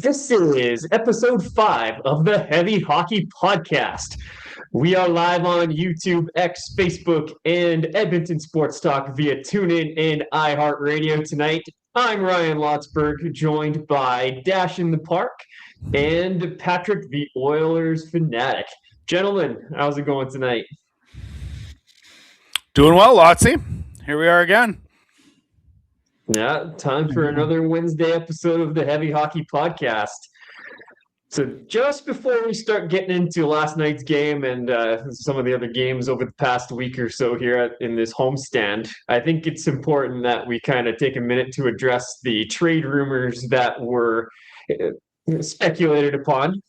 This is episode 5 of the Heavy Hockey Podcast. We are live on YouTube, X, Facebook, and Edmonton Sports Talk via TuneIn and iHeartRadio tonight. I'm Ryan Lotsberg, joined by Dash in the Park and Patrick, the Oilers fanatic. Gentlemen, how's it going tonight? Doing well, Lotsy. Here we are again. Yeah, time for another Wednesday episode of the Heavy Hockey Podcast. So just before we start getting into last night's game and some of the other games over the past week or so here in this homestand, I think it's important that we kind of take a minute to address the trade rumors that were speculated upon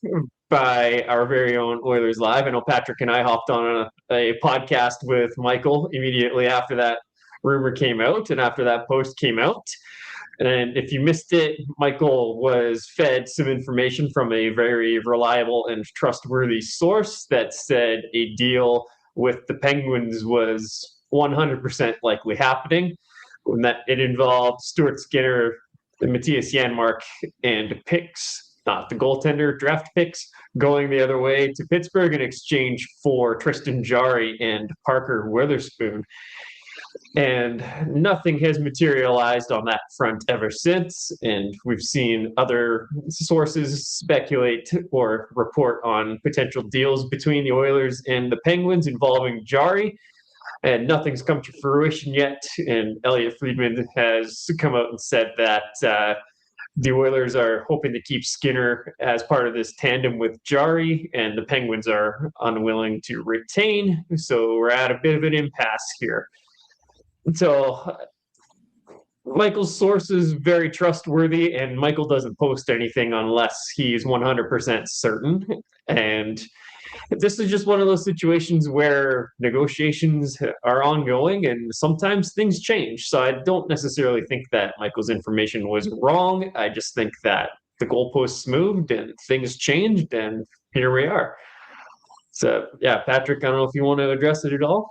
by our very own Oilers Live. I know Patrick and I hopped on a podcast with Michael immediately after that rumor came out and after that post came out. And if you missed it, Michael was fed some information from a very reliable and trustworthy source that said a deal with the Penguins was 100% likely happening, and that it involved Stuart Skinner, Matthias Janmark, and picks, not the goaltender, draft picks, going the other way to Pittsburgh in exchange for Tristan Jarry and Parker Witherspoon. And nothing has materialized on that front ever since. And we've seen other sources speculate or report on potential deals between the Oilers and the Penguins involving Jarry. And nothing's come to fruition yet. And Elliot Friedman has come out and said that the Oilers are hoping to keep Skinner as part of this tandem with Jarry, and the Penguins are unwilling to retain. So we're at a bit of an impasse here. So Michael's source is very trustworthy, and Michael doesn't post anything unless he's 100% certain. And this is just one of those situations where negotiations are ongoing and sometimes things change. So I don't necessarily think that Michael's information was wrong. I just think that the goalposts moved and things changed, and here we are. So, yeah, Patrick, I don't know if you want to address it at all.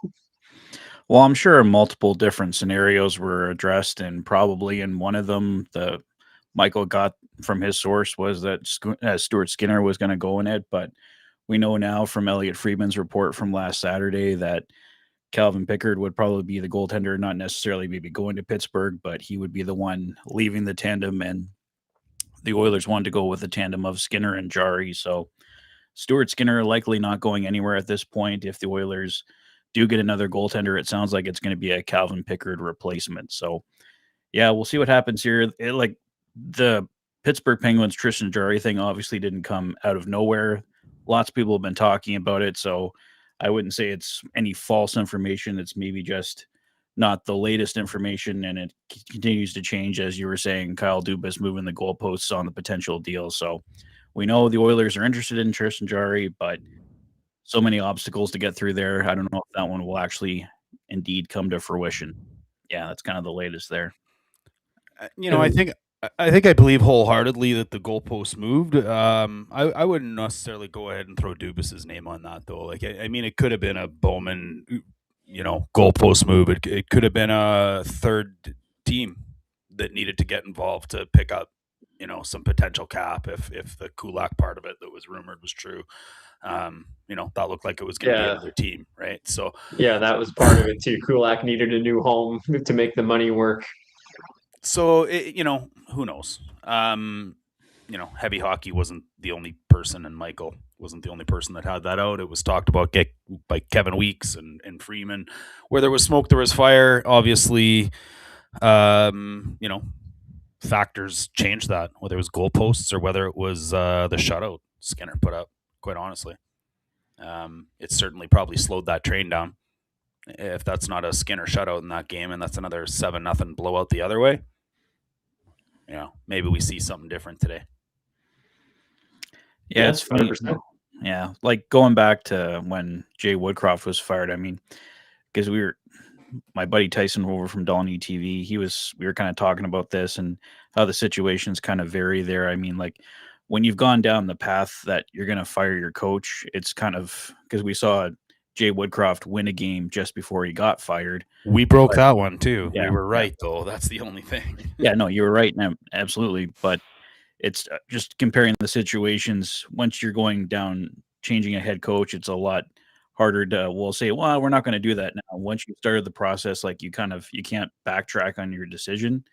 Well, I'm sure multiple different scenarios were addressed, and probably in one of them, the Michael got from his source was that Stuart Skinner was going to go in it. But we know now from Elliot Friedman's report from last Saturday that Calvin Pickard would probably be the goaltender, not necessarily maybe going to Pittsburgh, but he would be the one leaving the tandem. And the Oilers wanted to go with the tandem of Skinner and Jarry. So Stuart Skinner likely not going anywhere at this point. If the Oilers do get another goaltender, it sounds like it's going to be a Calvin Pickard replacement. So, yeah, we'll see what happens here. Like the Pittsburgh Penguins Tristan Jarry thing obviously didn't come out of nowhere. Lots of people have been talking about it, so I wouldn't say it's any false information. It's maybe just not the latest information, and it continues to change, as you were saying. Kyle Dubas moving the goalposts on the potential deal. So we know the Oilers are interested in Tristan Jarry, but so many obstacles to get through there. I don't know if that one will actually indeed come to fruition. Yeah, that's kind of the latest there. I believe wholeheartedly that the goalpost moved. I wouldn't necessarily go ahead and throw Dubas's name on that though. It could have been a Bowman, goalpost move. It could have been a third team that needed to get involved to pick up, some potential cap if the Kulak part of it that was rumored was true. That looked like it was going to be another team, right? So yeah, that was part of it too. Kulak needed a new home to make the money work. So who knows? Heavy Hockey wasn't the only person, and Michael wasn't the only person that had that out. It was talked about by Kevin Weeks and Freeman. Where there was smoke, there was fire. Obviously, factors changed that, whether it was goalposts or whether it was the shutout Skinner put up. Quite honestly, it certainly probably slowed that train down. If that's not a Skinner shutout in that game, and that's another 7-0 blowout the other way, maybe we see something different today. Yeah, it's funny. 100%. Yeah, like going back to when Jay Woodcroft was fired. I mean, because my buddy Tyson over from Dolny TV, we were kind of talking about this and how the situations kind of vary there. I mean, like, when you've gone down the path that you're going to fire your coach, it's kind of because we saw Jay Woodcroft win a game just before he got fired. We broke that one too. Yeah, we were right, though. That's the only thing. Yeah, no, you were right. Absolutely. But it's just comparing the situations. Once you're going down, changing a head coach, it's a lot harder to say, well, we're not going to do that now. Once you started the process, like you can't backtrack on your decision.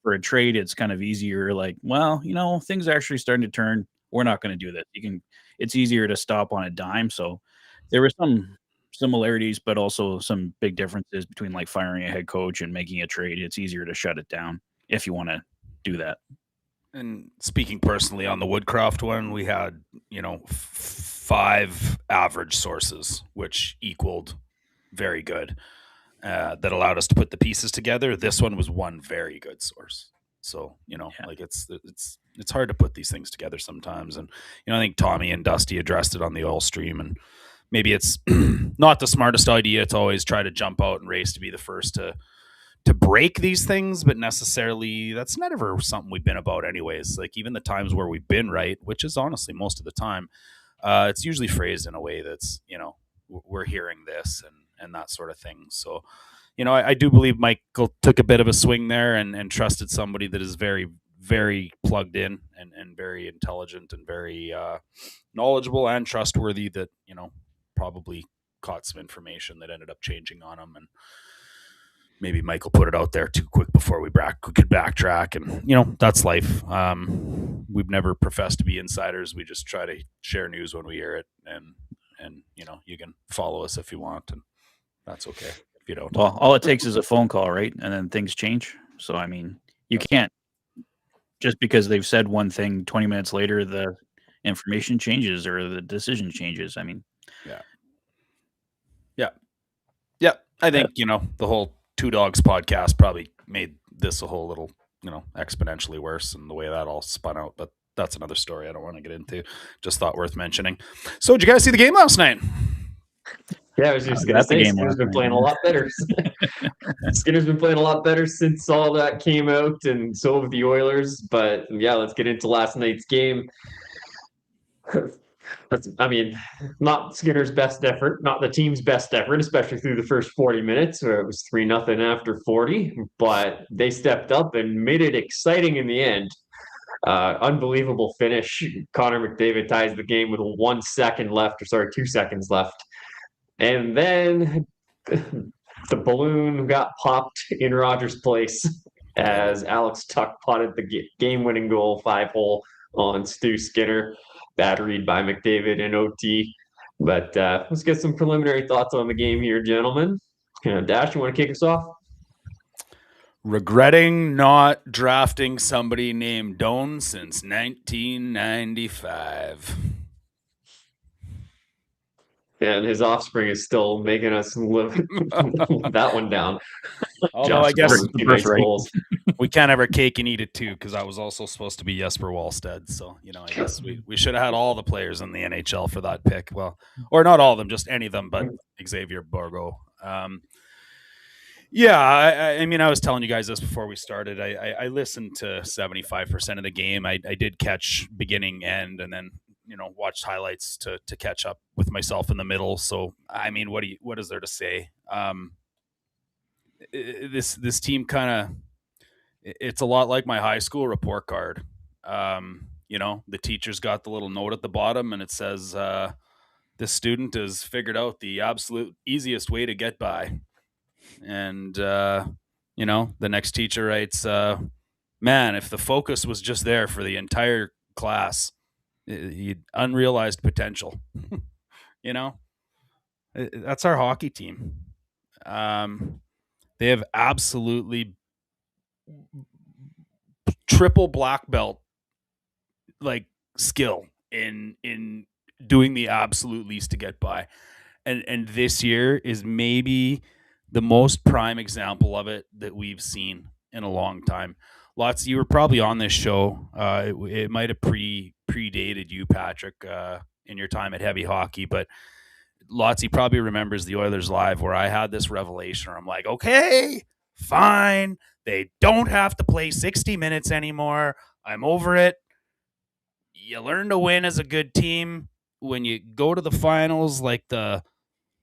For a trade, it's kind of easier. Like, well, things are actually starting to turn. We're not going to do that. It's easier to stop on a dime. So there were some similarities, but also some big differences between like firing a head coach and making a trade. It's easier to shut it down if you want to do that. And speaking personally on the Woodcroft one, we had, 5 average sources, which equaled very good, that allowed us to put the pieces together. This one was one very good source. So, like it's hard to put these things together sometimes. And, I think Tommy and Dusty addressed it on the oil stream, and maybe it's not the smartest idea to always try to jump out and race to be the first to break these things, but necessarily that's never something we've been about anyways. Like even the times where we've been right, which is honestly most of the time, it's usually phrased in a way that's, we're hearing this and that sort of thing. So, I do believe Michael took a bit of a swing there and trusted somebody that is very, very plugged in and very intelligent and very knowledgeable and trustworthy, that, probably caught some information that ended up changing on him. And maybe Michael put it out there too quick before we could backtrack. And, that's life. We've never professed to be insiders. We just try to share news when we hear it. And you can follow us if you want, and that's okay if you don't. Well, all it takes is a phone call, right? And then things change. So, I mean, you can't, just because they've said one thing 20 minutes later, the information changes or the decision changes. I mean, yeah. I think, the whole Two Dogs podcast probably made this a whole little, exponentially worse, and the way that all spun out. But that's another story I don't want to get into. Just thought worth mentioning. So, did you guys see the game last night? Yeah, I was just going to say, Skinner's been playing a lot better. Skinner's been playing a lot better since all that came out, and so have the Oilers. But yeah, let's get into last night's game. Not Skinner's best effort, not the team's best effort, especially through the first 40 minutes where it was 3-0 after 40. But they stepped up and made it exciting in the end. Unbelievable finish. Connor McDavid ties the game with 2 seconds left. And then the balloon got popped in Rogers Place as Alex Tuch potted the game-winning goal 5-hole on Stu Skinner. Bad read by McDavid in OT. But let's get some preliminary thoughts on the game here, gentlemen. Dash, you want to kick us off? Regretting not drafting somebody named Doan since 1995. And his offspring is still making us live that one down. Although I guess we can't have our cake and eat it too, because I was also supposed to be Jesper Wallstedt. So, I guess we should have had all the players in the NHL for that pick. Well, or not all of them, just any of them, but Xavier Bourgault. Yeah, I was telling you guys this before we started. I listened to 75% of the game. I did catch beginning, end, and then watched highlights to catch up with myself in the middle. So, what is there to say? This team it's a lot like my high school report card. The teacher's got the little note at the bottom, and it says, this student has figured out the absolute easiest way to get by. And, the next teacher writes, man, if the focus was just there for the entire class, you'd unrealized potential. That's our hockey team. They have absolutely triple black belt like skill in doing the absolute least to get by. And this year is maybe the most prime example of it that we've seen in a long time. Lots, you were probably on this show. It might have predated you, Patrick, in your time at Heavy Hockey, but Lotsy probably remembers the Oilers Live where I had this revelation where I'm like, okay, fine. They don't have to play 60 minutes anymore. I'm over it. You learn to win as a good team when you go to the finals, like the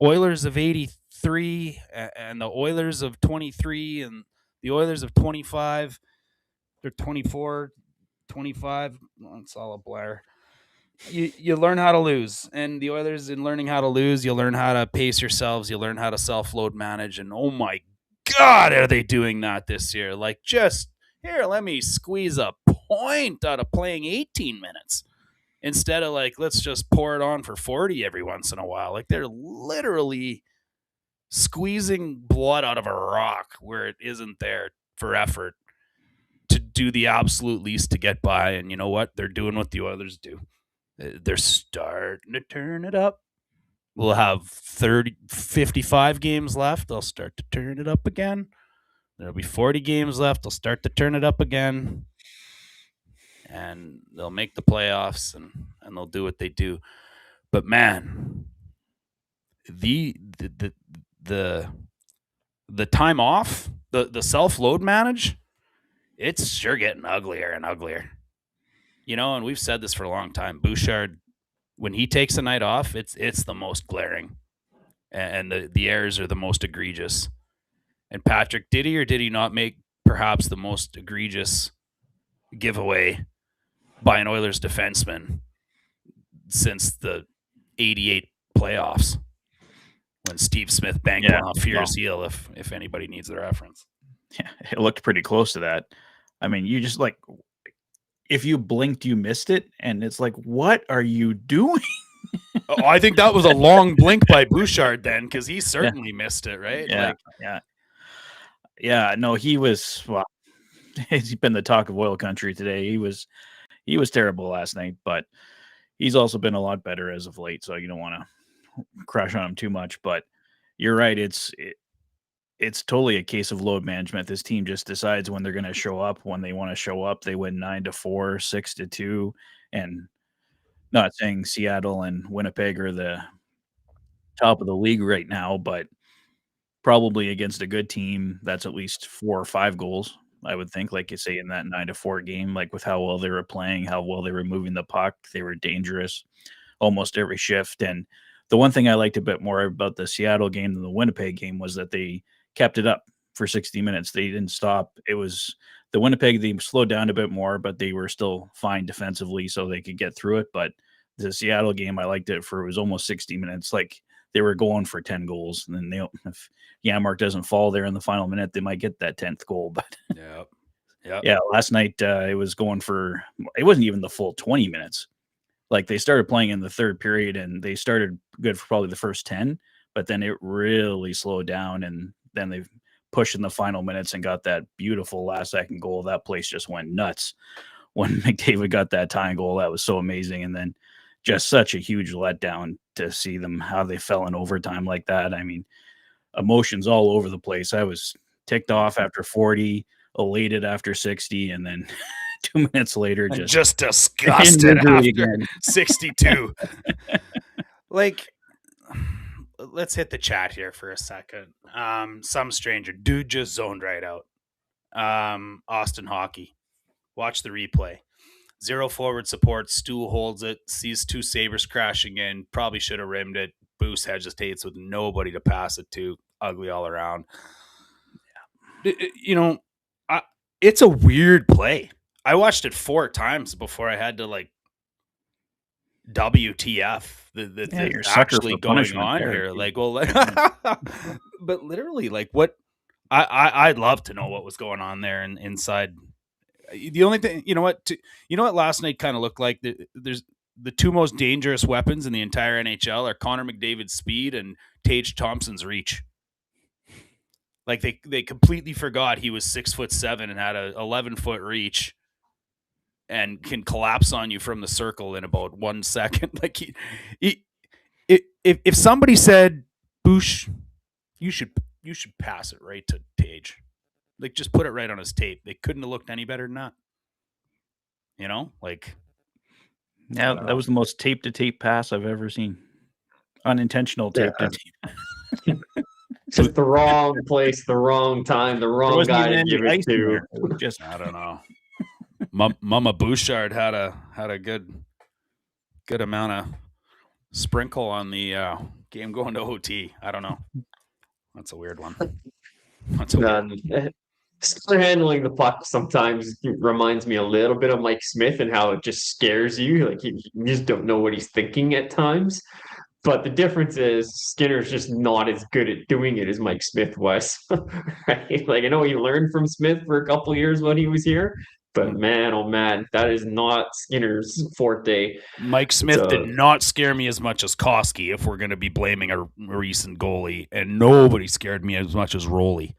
Oilers of 83 and the Oilers of 23 and the Oilers of 25. They're 24. 25. Well, it's all a blur. You learn how to lose, and the Oilers, in learning how to lose, you learn how to pace yourselves, you learn how to self-load manage, and oh my God, are they doing that this year? Like, just here, let me squeeze a point out of playing 18 minutes instead of like, let's just pour it on for 40 every once in a while. Like, they're literally squeezing blood out of a rock where it isn't there for effort to do the absolute least to get by. And you know what? They're doing what the Oilers do. They're starting to turn it up. We'll have 55 games left. They'll start to turn it up again. There'll be 40 games left. They'll start to turn it up again. And they'll make the playoffs, and they'll do what they do. But man, the time off, the self-load manage, it's sure getting uglier and uglier. You know, and we've said this for a long time. Bouchard, when he takes a night off, it's the most glaring, and the errors are the most egregious. And Patrick, did he or did he not make perhaps the most egregious giveaway by an Oilers defenseman since the 88 playoffs, when Steve Smith banged one off Fierce Eel, if anybody needs the reference? Yeah, it looked pretty close to that. I mean, you just like, if you blinked, you missed it, and it's like, what are you doing? Oh, I think that was a long blink by Bouchard then, because he certainly missed it, right? Yeah. No, he was. Well, he's been the talk of oil country today. He was terrible last night, but he's also been a lot better as of late. So you don't want to crush on him too much. But you're right. It's totally a case of load management. This team just decides when they're going to show up. When they want to show up, they win 9-4, 6-2, and not saying Seattle and Winnipeg are the top of the league right now, but probably against a good team, that's at least 4 or 5 goals, I would think. Like you say, in that 9-4 game, like with how well they were playing, how well they were moving the puck, they were dangerous almost every shift. And the one thing I liked a bit more about the Seattle game than the Winnipeg game was that they kept it up for 60 minutes. They didn't stop. It was the Winnipeg, they slowed down a bit more, but they were still fine defensively, so they could get through it. But the Seattle game, I liked it for, it was almost 60 minutes. Like, they were going for 10 goals. And then if Janmark doesn't fall there in the final minute, they might get that 10th goal. But yeah, last night it was going for, it wasn't even the full 20 minutes. Like, they started playing in the third period, and they started good for probably the first 10, but then it really slowed down, and then they pushed in the final minutes and got that beautiful last second goal. That place just went nuts when McDavid got that tying goal. That was so amazing. And then just such a huge letdown to see them, how they fell in overtime like that. I mean, emotions all over the place. I was ticked off after 40, elated after 60, and then 2 minutes later, just disgusted after 62. Like, let's hit the chat here for a second. Some stranger dude just zoned right out. Austin Hockey, watch the replay. 0 forward support. Stu holds it, sees 2 Sabres crashing in. Probably should have rimmed it. Boost hesitates with nobody to pass it to. Ugly all around. You know, it's a weird play. I watched it 4 times before I had to, like, WTF that's actually going on here. Like, well, but literally, like, what I'd love to know what was going on there and inside. The only thing, you know what last night kind of looked like, there's the 2 most dangerous weapons in the entire NHL are Connor McDavid's speed and Tage Thompson's reach. Like, they completely forgot he was 6'7" and had a 11-foot reach and can collapse on you from the circle in about 1 second. Like, if somebody said, Boosh, you should pass it right to Tage. Like, just put it right on his tape. They couldn't have looked any better than that. You know, like. Yeah, that was the most tape-to-tape pass I've ever seen. Unintentional tape-to-tape. Just the wrong place, the wrong time, the wrong guy to give it to. Just, I don't know. Mama Bouchard had a good amount of sprinkle on the game going to OT. I don't know. That's a weird one. Skinner handling the puck sometimes reminds me a little bit of Mike Smith and how it just scares you. Like you just don't know what he's thinking at times. But the difference is Skinner's just not as good at doing it as Mike Smith was. Right? Like I know he learned from Smith for a couple years when he was here, but man, oh man, that is not Skinner's forte. Mike Smith So- did not scare me as much as Koski, if we're going to be blaming a recent goalie, and nobody scared me as much as Roley.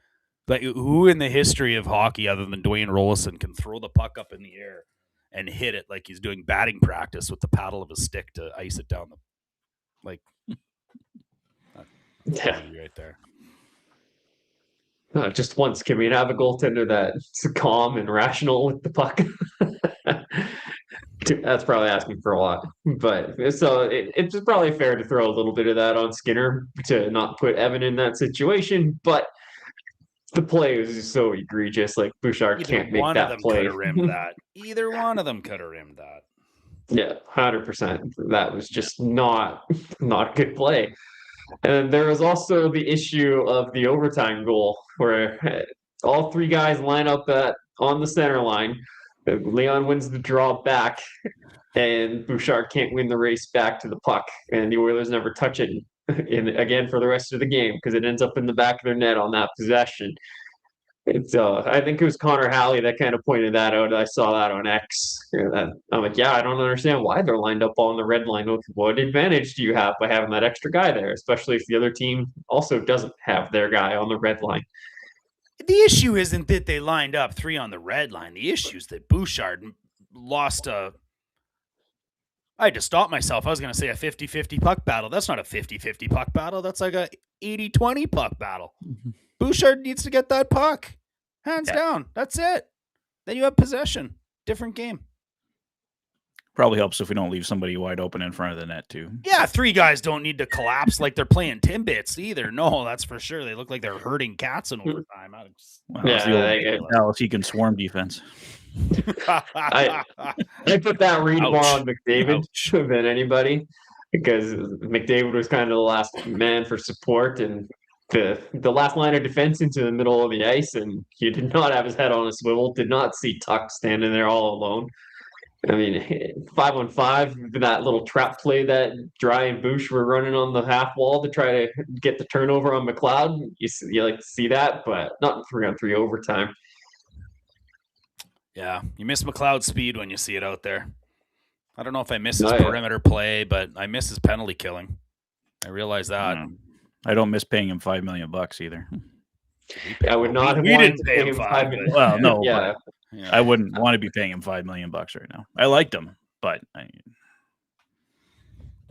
Like, who in the history of hockey, other than Dwayne Rollison, can throw the puck up in the air and hit it like he's doing batting practice with the paddle of his stick to ice it down the like? Yeah. Right there. Just once, can we have a goaltender that's calm and rational with the puck? That's probably asking for a lot, but so it's probably fair to throw a little bit of that on Skinner to not put Evan in that situation. But the play is just so egregious. Like Bouchard Either can't make one of that them play. could have rimmed that. Either one of them could have rimmed that. Yeah, 100%. That was just not a good play. And there was also the issue of the overtime goal where all three guys line up on the center line. Leon wins the draw back, and Bouchard can't win the race back to the puck, and the Oilers never touch it again for the rest of the game because it ends up in the back of their net on that possession. It's I think it was Connor Halley that kind of pointed that out. I saw that on X. I'm like, yeah, I don't understand why they're lined up on the red line. What advantage do you have by having that extra guy there, especially if the other team also doesn't have their guy on the red line? The issue isn't that they lined up three on the red line. The issue is that Bouchard lost a... I had to stop myself. I was going to say a 50-50 puck battle. That's not a 50-50 puck battle. That's like a 80-20 puck battle. Bouchard needs to get that puck. Hands down. That's it. Then you have possession. Different game. Probably helps if we don't leave somebody wide open in front of the net, too. Yeah, three guys don't need to collapse like they're playing Timbits either. No, that's for sure. They look like they're herding cats in overtime. Well, Yeah, it's the old Dallas, he can swarm defense. I put that read more Ouch. on McDavid than anybody because McDavid was kind of the last man for support and the last line of defense into the middle of the ice, and he did not have his head on a swivel. Did not see Tuck standing there all alone. I mean, 5-on-5, that little trap play that Dry and Bouch were running on the half wall to try to get the turnover on McLeod. You like to see that, but not in 3-on-3 overtime. Yeah, you miss McLeod's speed when you see it out there. I don't know if I miss his Oh, yeah. perimeter play, but I miss his penalty killing. I realize that. I don't miss paying him $5 million either. I would not have We wanted didn't to pay him him $5 $5 million. million. Well, no, Yeah. Yeah. I wouldn't want to be paying him $5 million right now. I liked him, but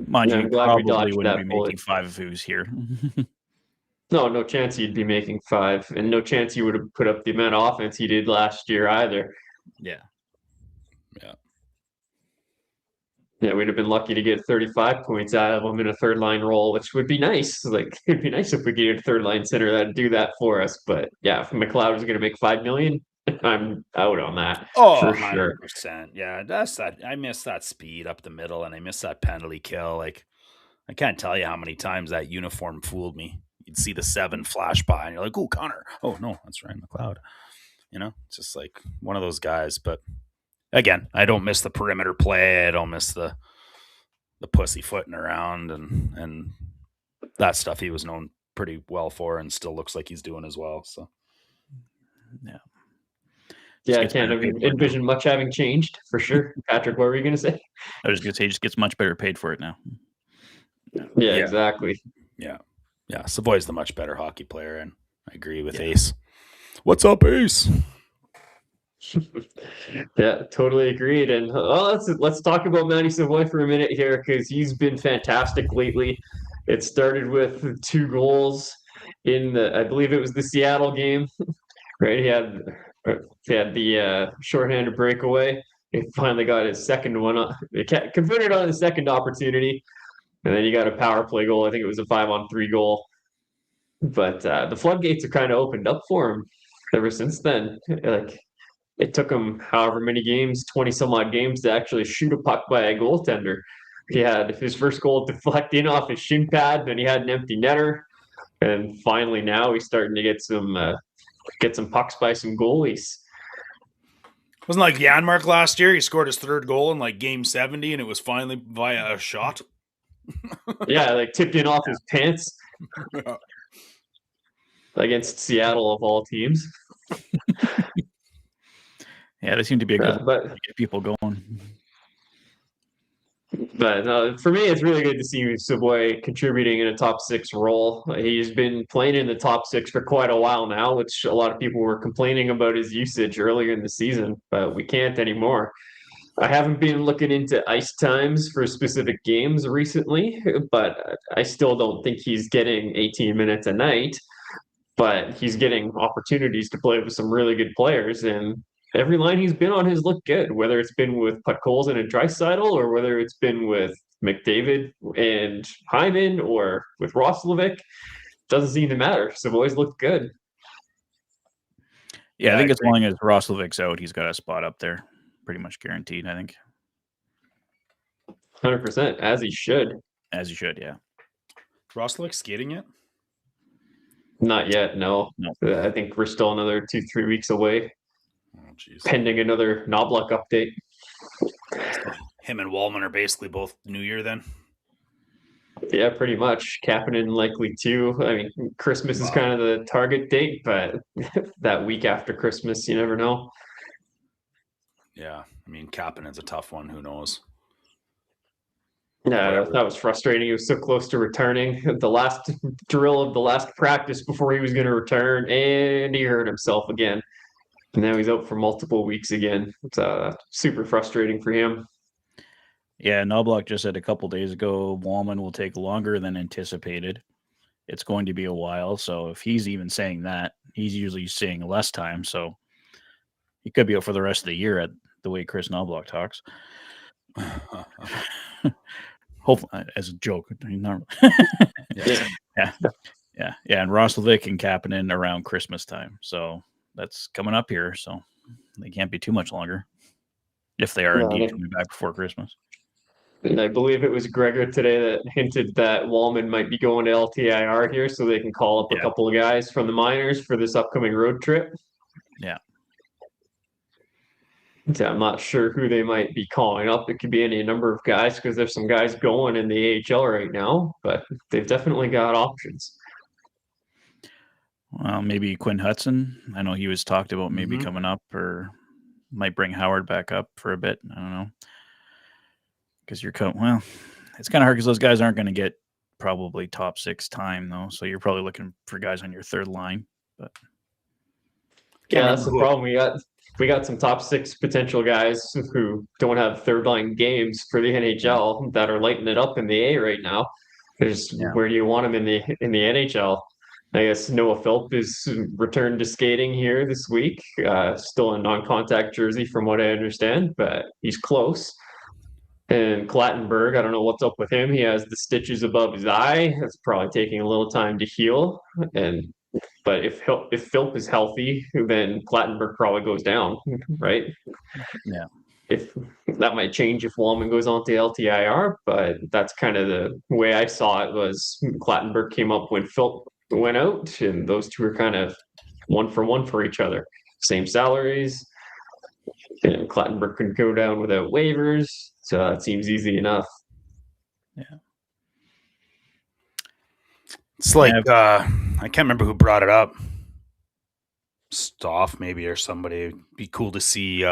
mind Yeah, you, I'm he glad we probably dodged wouldn't that be bullet. making 5 if he was here. No chance he'd be making 5, and no chance he would have put up the amount of offense he did last year either. Yeah. Yeah, we'd have been lucky to get 35 points out of him in a third line role, which would be nice. Like it'd be nice if we could get a third line center that'd do that for us. But yeah, if McLeod was going to make $5 million, I'm out on that. Oh, for sure. 100%. Yeah, that's that. I miss that speed up the middle, and I miss that penalty kill. Like, I can't tell you how many times that uniform fooled me. You'd see the 7 flash by, and you're like, "Oh, Connor! Oh no, that's Ryan McLeod." You know, it's just like one of those guys. But again, I don't miss the perimeter play. I don't miss the pussyfooting around and that stuff he was known pretty well for, and still looks like he's doing as well. So, Yeah, I gets can't better paid for it envision much having changed for sure. Patrick, what were you going to say? I was going to say he just gets much better paid for it now. Yeah, exactly. yeah, Savoy's the much better hockey player, and I agree with Yeah. Ace. What's up, Ace? Yeah, totally agreed. And let's talk about Matty Savoy for a minute here because he's been fantastic lately. It started with 2 goals in I believe it was the Seattle game, right? He had the shorthanded breakaway. He finally got his second one. He converted on his second opportunity, and then he got a power play goal. I think it was a 5-on-3 goal. But the floodgates have kind of opened up for him ever since then. Like. It took him however many games, 20 some odd games, to actually shoot a puck by a goaltender. He had his first goal deflecting off his shin pad, then he had an empty netter. And finally now he's starting to get some get some pucks by some goalies. Wasn't like Janmark last year. He scored his third goal in like game 70, and it was finally via a shot. Yeah, like tipped in off his pants against Seattle of all teams. Yeah, they seem to be a good but to get people going. But for me, it's really good to see Savoy contributing in a top six role. He's been playing in the top six for quite a while now, which a lot of people were complaining about his usage earlier in the season, but we can't anymore. I haven't been looking into ice times for specific games recently, but I still don't think he's getting 18 minutes a night. But he's getting opportunities to play with some really good players, and every line he's been on has looked good, whether it's been with Podkolzin and Draisaitl or whether it's been with McDavid and Hyman or with Roslovic. Doesn't seem to matter. Savoy's looked good. Yeah, I think as long as Roslovic's out, he's got a spot up there. Pretty much guaranteed, I think. 100%, as he should. As he should, yeah. Roslovic skating yet? Not yet, no. I think we're still another 2-3 weeks away. Oh, jeez. Pending another Knoblauch update. Him and Wallman are basically both New Year then? Yeah, pretty much. Kapanen likely too. I mean, Christmas is kind of the target date, but that week after Christmas, you never know. Yeah, I mean, Kapanen's a tough one. Who knows? Yeah, that was frustrating. He was so close to returning. The last drill of the last practice before he was going to return, and he hurt himself again. And now he's out for multiple weeks again. It's super frustrating for him. Yeah, Knoblauch just said a couple days ago, Wallman will take longer than anticipated. It's going to be a while. So if he's even saying that, he's usually saying less time. So he could be out for the rest of the year at the way Chris Knoblauch talks. Hopefully, as a joke. Not... yeah. And Roslovic and Kapanen around Christmas time. So that's coming up here. So they can't be too much longer if they are indeed coming back before Christmas. And I believe it was Gregor today that hinted that Wallman might be going to LTIR here so they can call up a couple of guys from the minors for this upcoming road trip. Yeah. I'm not sure who they might be calling up. It could be any number of guys because there's some guys going in the AHL right now, but they've definitely got options. Well, maybe Quinn Hudson. I know he was talked about maybe coming up, or might bring Howard back up for a bit. I don't know. Because it's kind of hard because those guys aren't going to get probably top six time, though. So you're probably looking for guys on your third line. But yeah, that's the problem. We got some top six potential guys who don't have third line games for the NHL that are lighting it up in the A right now. Where do you want them in the NHL? I guess Noah Philp is returned to skating here this week. Still in non-contact jersey from what I understand, but he's close. And Clattenburg, I don't know what's up with him. He has the stitches above his eye. That's probably taking a little time to heal. But if Philp is healthy, then Clattenburg probably goes down, right? Yeah. If that might change if Wallman goes on to LTIR, but that's kind of the way I saw it. Was Clattenburg came up when Philp went out, and those two are kind of one for each other. Same salaries, and Clattenburg could go down without waivers, so it seems easy enough. Yeah. It's like I can't remember who brought it up. Stoff maybe or somebody. It'd be cool to see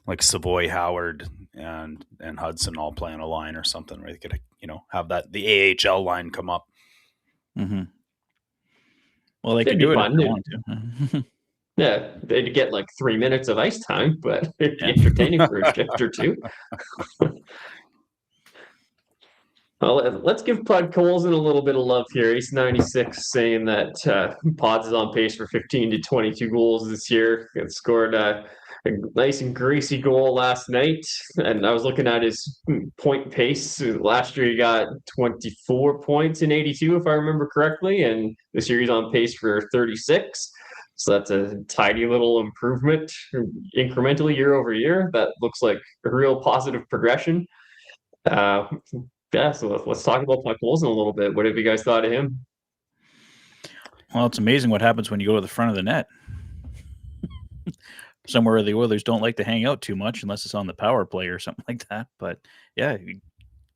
like Savoy, Howard, and Hudson all play on a line or something where they could have the AHL line come up. Mm-hmm. Well, they could do it if they want to. Yeah, they'd get like 3 minutes of ice time, but it'd be entertaining for a shift or two. Well, let's give Podkolzin a little bit of love here. He's 96, saying that Pods is on pace for 15 to 22 goals this year. He scored a nice and greasy goal last night. And I was looking at his point pace. Last year he got 24 points in 82, if I remember correctly. And this year he's on pace for 36. So that's a tidy little improvement incrementally year over year. That looks like a real positive progression. Yeah, so let's talk about Podkolzin a little bit. What have you guys thought of him? Well, it's amazing what happens when you go to the front of the net. somewhere where the Oilers don't like to hang out too much unless it's on the power play or something like that. But yeah, he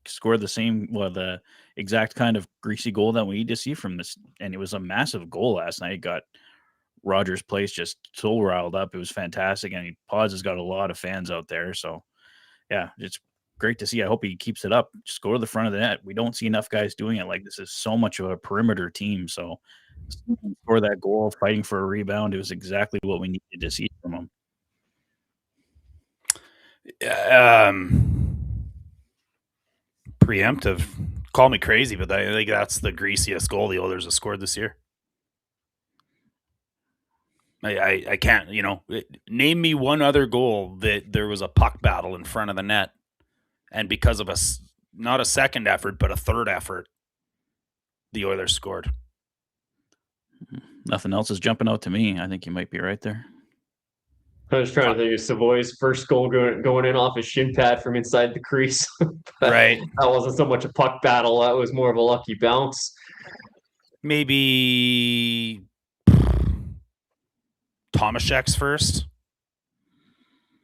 scored the exact kind of greasy goal that we need to see from this. And it was a massive goal last night. It got Rogers Place just so riled up. It was fantastic. And Pods has got a lot of fans out there. So yeah, it's great to see. I hope he keeps it up. Just go to the front of the net. We don't see enough guys doing it. Like, this is so much of a perimeter team. So score that goal, fighting for a rebound. It was exactly what we needed to see from him. Preemptive. Call me crazy, but I think that's the greasiest goal the Oilers have scored this year. I can't, name me one other goal that there was a puck battle in front of the net, and because of not a second effort, but a third effort, the Oilers scored. Nothing else is jumping out to me. I think you might be right there. I was trying to think of Savoy's first goal going in off his shin pad from inside the crease. Right. That wasn't so much a puck battle. That was more of a lucky bounce. Maybe Tomaszek's first.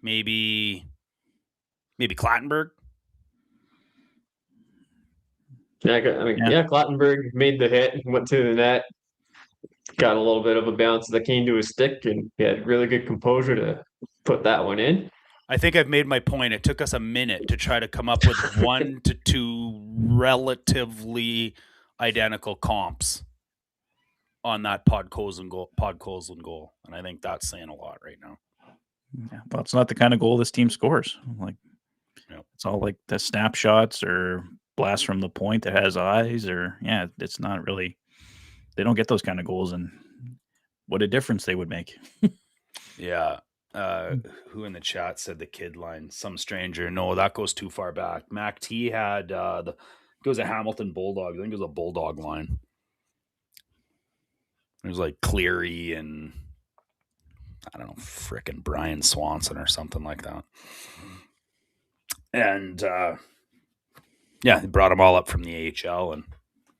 Maybe Clattenburg. Yeah, Clattenburg made the hit and went to the net. Got a little bit of a bounce that came to his stick, and he had really good composure to put that one in. I think I've made my point. It took us a minute to try to come up with 1 to 2 relatively identical comps on that Podkolzin goal. And I think that's saying a lot right now. Yeah, well, it's not the kind of goal this team scores. It's all like the snapshots or blast from the point that has eyes, or it's not really. They don't get those kind of goals, and what a difference they would make. Yeah. Who in the chat said the kid line? Some stranger. No, that goes too far back. Mac T had it was a Hamilton Bulldog. I think it was a Bulldog line. It was like Cleary and I don't know, frickin' Brian Swanson or something like that. And they brought them all up from the AHL, and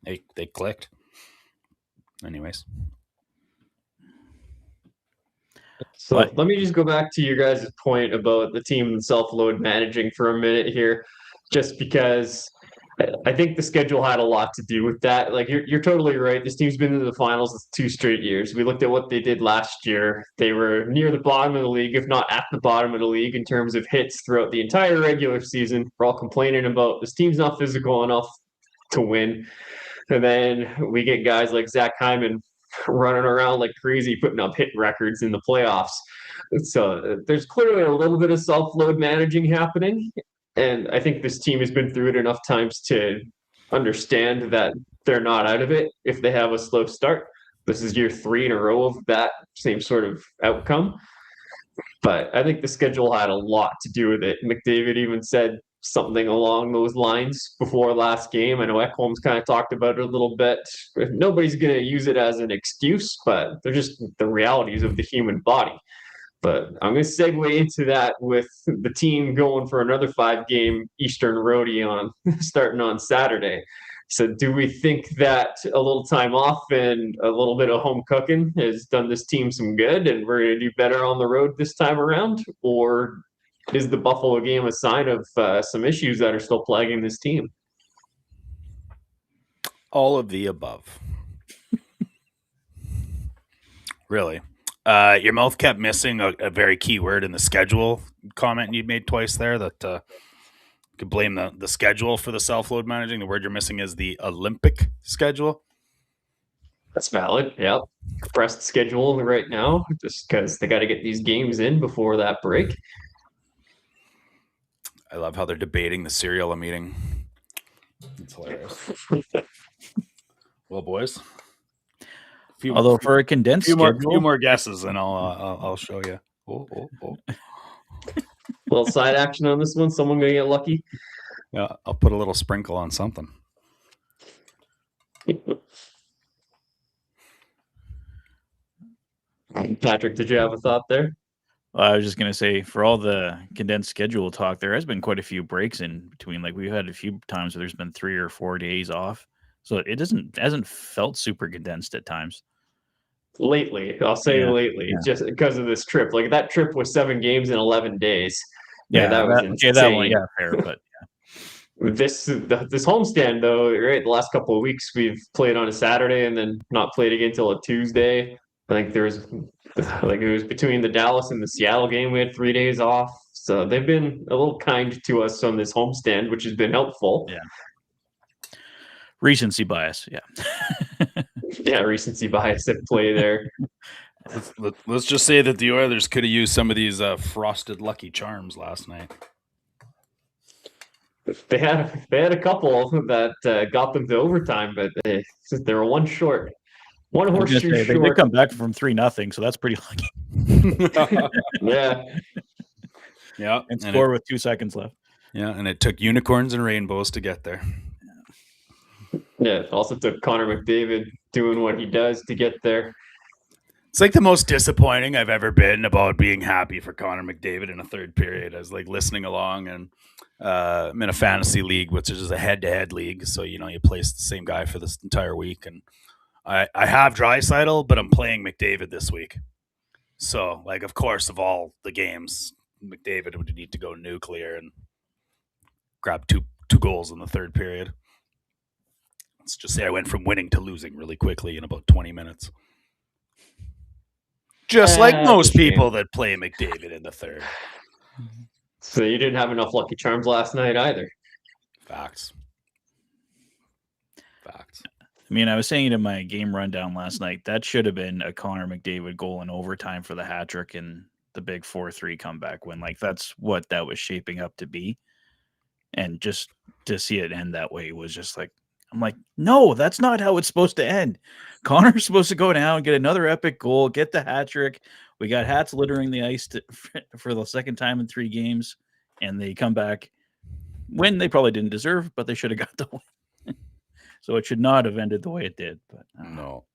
they clicked. Anyways. So let me just go back to your guys' point about the team self-load managing for a minute here, just because I think the schedule had a lot to do with that. Like, you're totally right. This team's been in the finals 2 straight years. We looked at what they did last year. They were near the bottom of the league, if not at the bottom of the league, in terms of hits throughout the entire regular season. We're all complaining about this team's not physical enough to win. And then we get guys like Zach Hyman running around like crazy, putting up hit records in the playoffs. So there's clearly a little bit of self-load managing happening. And I think this team has been through it enough times to understand that they're not out of it if they have a slow start. This is year 3 in a row of that same sort of outcome. But I think the schedule had a lot to do with it. McDavid even said something along those lines before last game. I know Ekholm's kind of talked about it a little bit. Nobody's going to use it as an excuse, but they're just the realities of the human body. But I'm going to segue into that with the team going for another 5-game Eastern roadie starting on Saturday. So do we think that a little time off and a little bit of home cooking has done this team some good and we're going to do better on the road this time around? Or is the Buffalo game a sign of some issues that are still plaguing this team? All of the above. Really. Your mouth kept missing a very key word in the schedule comment you made twice there, that you could blame the schedule for the self-load managing. The word you're missing is the Olympic schedule. That's valid. Yep. Compressed schedule right now, just because they got to get these games in before that break. I love how they're debating the cereal I'm eating. It's hilarious. Well, boys. For a condensed schedule, few more guesses, and I'll show you. Oh. Little side action on this one. Someone gonna get lucky. Yeah, I'll put a little sprinkle on something. Patrick, did you have a thought there? I was just going to say, for all the condensed schedule talk, there has been quite a few breaks in between. Like, we've had a few times where there's been 3 or 4 days off. So it hasn't felt super condensed at times. lately. I'll say lately, just because of this trip. Like that trip was 7 games in 11 days. Yeah, that was insane. that one, fair, but this homestand though, right? The last couple of weeks we've played on a Saturday and then not played again until a Tuesday. I think it was between the Dallas and the Seattle game. We had 3 days off, so they've been a little kind to us on this homestand, which has been helpful. Yeah. Recency bias, recency bias at play there. Let's just say that the Oilers could have used some of these frosted Lucky Charms last night. They had a couple that got them to overtime, but they were one short. One horseshoe short. They come back from 3-0, so that's pretty lucky. Yeah. Yeah. And score with 2 seconds left. Yeah, and it took unicorns and rainbows to get there. Yeah, it also took Connor McDavid doing what he does to get there. It's like the most disappointing I've ever been about being happy for Connor McDavid in a third period. I was like listening along, and I'm in a fantasy league, which is a head-to-head league. So, you place the same guy for this entire week. And I have Draisaitl, but I'm playing McDavid this week. So, of course, of all the games, McDavid would need to go nuclear and grab two goals in the third period. Let's just say I went from winning to losing really quickly in about 20 minutes. Just like most people that play McDavid in the third. So you didn't have enough Lucky Charms last night either. Facts. I mean, I was saying it in my game rundown last night, that should have been a Connor McDavid goal in overtime for the hat trick and the big 4-3 comeback win. That's what that was shaping up to be. And just to see it end that way was just I'm like, no, that's not how it's supposed to end. Connor's supposed to go down, get another epic goal, get the hat trick. We got hats littering the ice for the second time in 3 games, and they come back when they probably didn't deserve, but they should have got the win. So it should not have ended the way it did. But no,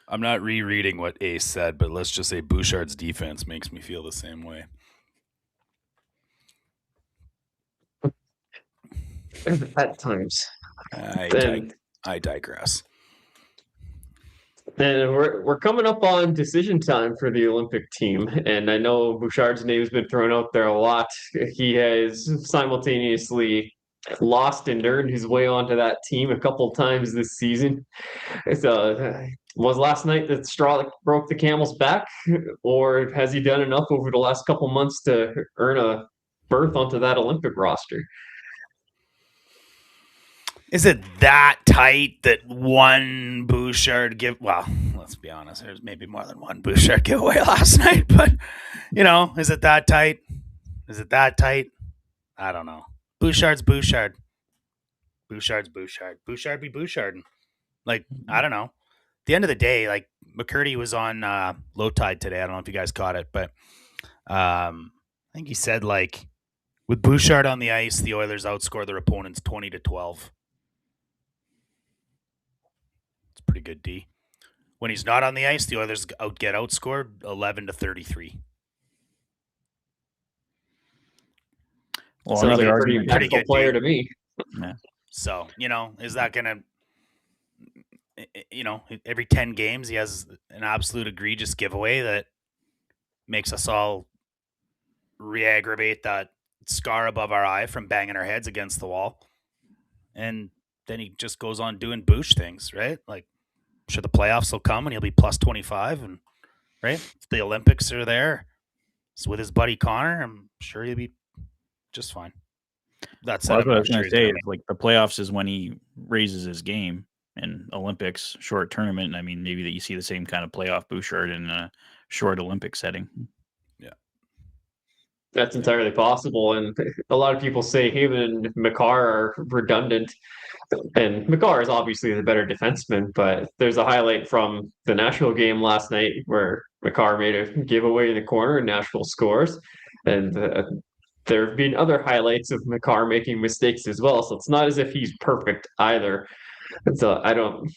I'm not rereading what Ace said, but let's just say Bouchard's defense makes me feel the same way. At times. I digress. And we're coming up on decision time for the Olympic team, and I know Bouchard's name has been thrown out there a lot. He has simultaneously lost and earned his way onto that team a couple times this season. So, was last night the straw that broke the camel's back, or has he done enough over the last couple months to earn a berth onto that Olympic roster? Is it that tight that one Bouchard well, let's be honest, there's maybe more than one Bouchard giveaway last night, but, is it that tight? I don't know. Bouchard's Bouchard. Bouchard's Bouchard. Bouchard be Bouchard. I don't know. At the end of the day, McCurdy was on Low Tide today. I don't know if you guys caught it, but I think he said, with Bouchard on the ice, the Oilers outscore their opponents 20-12. Pretty good D. When he's not on the ice, the Oilers get outscored 11-33. Well, sounds another like a pretty good player to me. Yeah. So, is that going to, every 10 games he has an absolute egregious giveaway that makes us all re-aggravate that scar above our eye from banging our heads against the wall. And then he just goes on doing Bouch things, right? I'm sure the playoffs will come and he'll be plus 25, and right, if the Olympics are there, so with his buddy Connor, I'm sure he'll be just fine. That's what I was going to say. Is the playoffs is when he raises his game, and Olympics short tournament. I mean, maybe that you see the same kind of playoff Bouchard in a short Olympic setting. Yeah, that's entirely possible. And a lot of people say him and Makar are redundant. And Makar is obviously the better defenseman, but there's a highlight from the Nashville game last night where Makar made a giveaway in the corner and Nashville scores. And there have been other highlights of Makar making mistakes as well. So it's not as if he's perfect either. And so I don't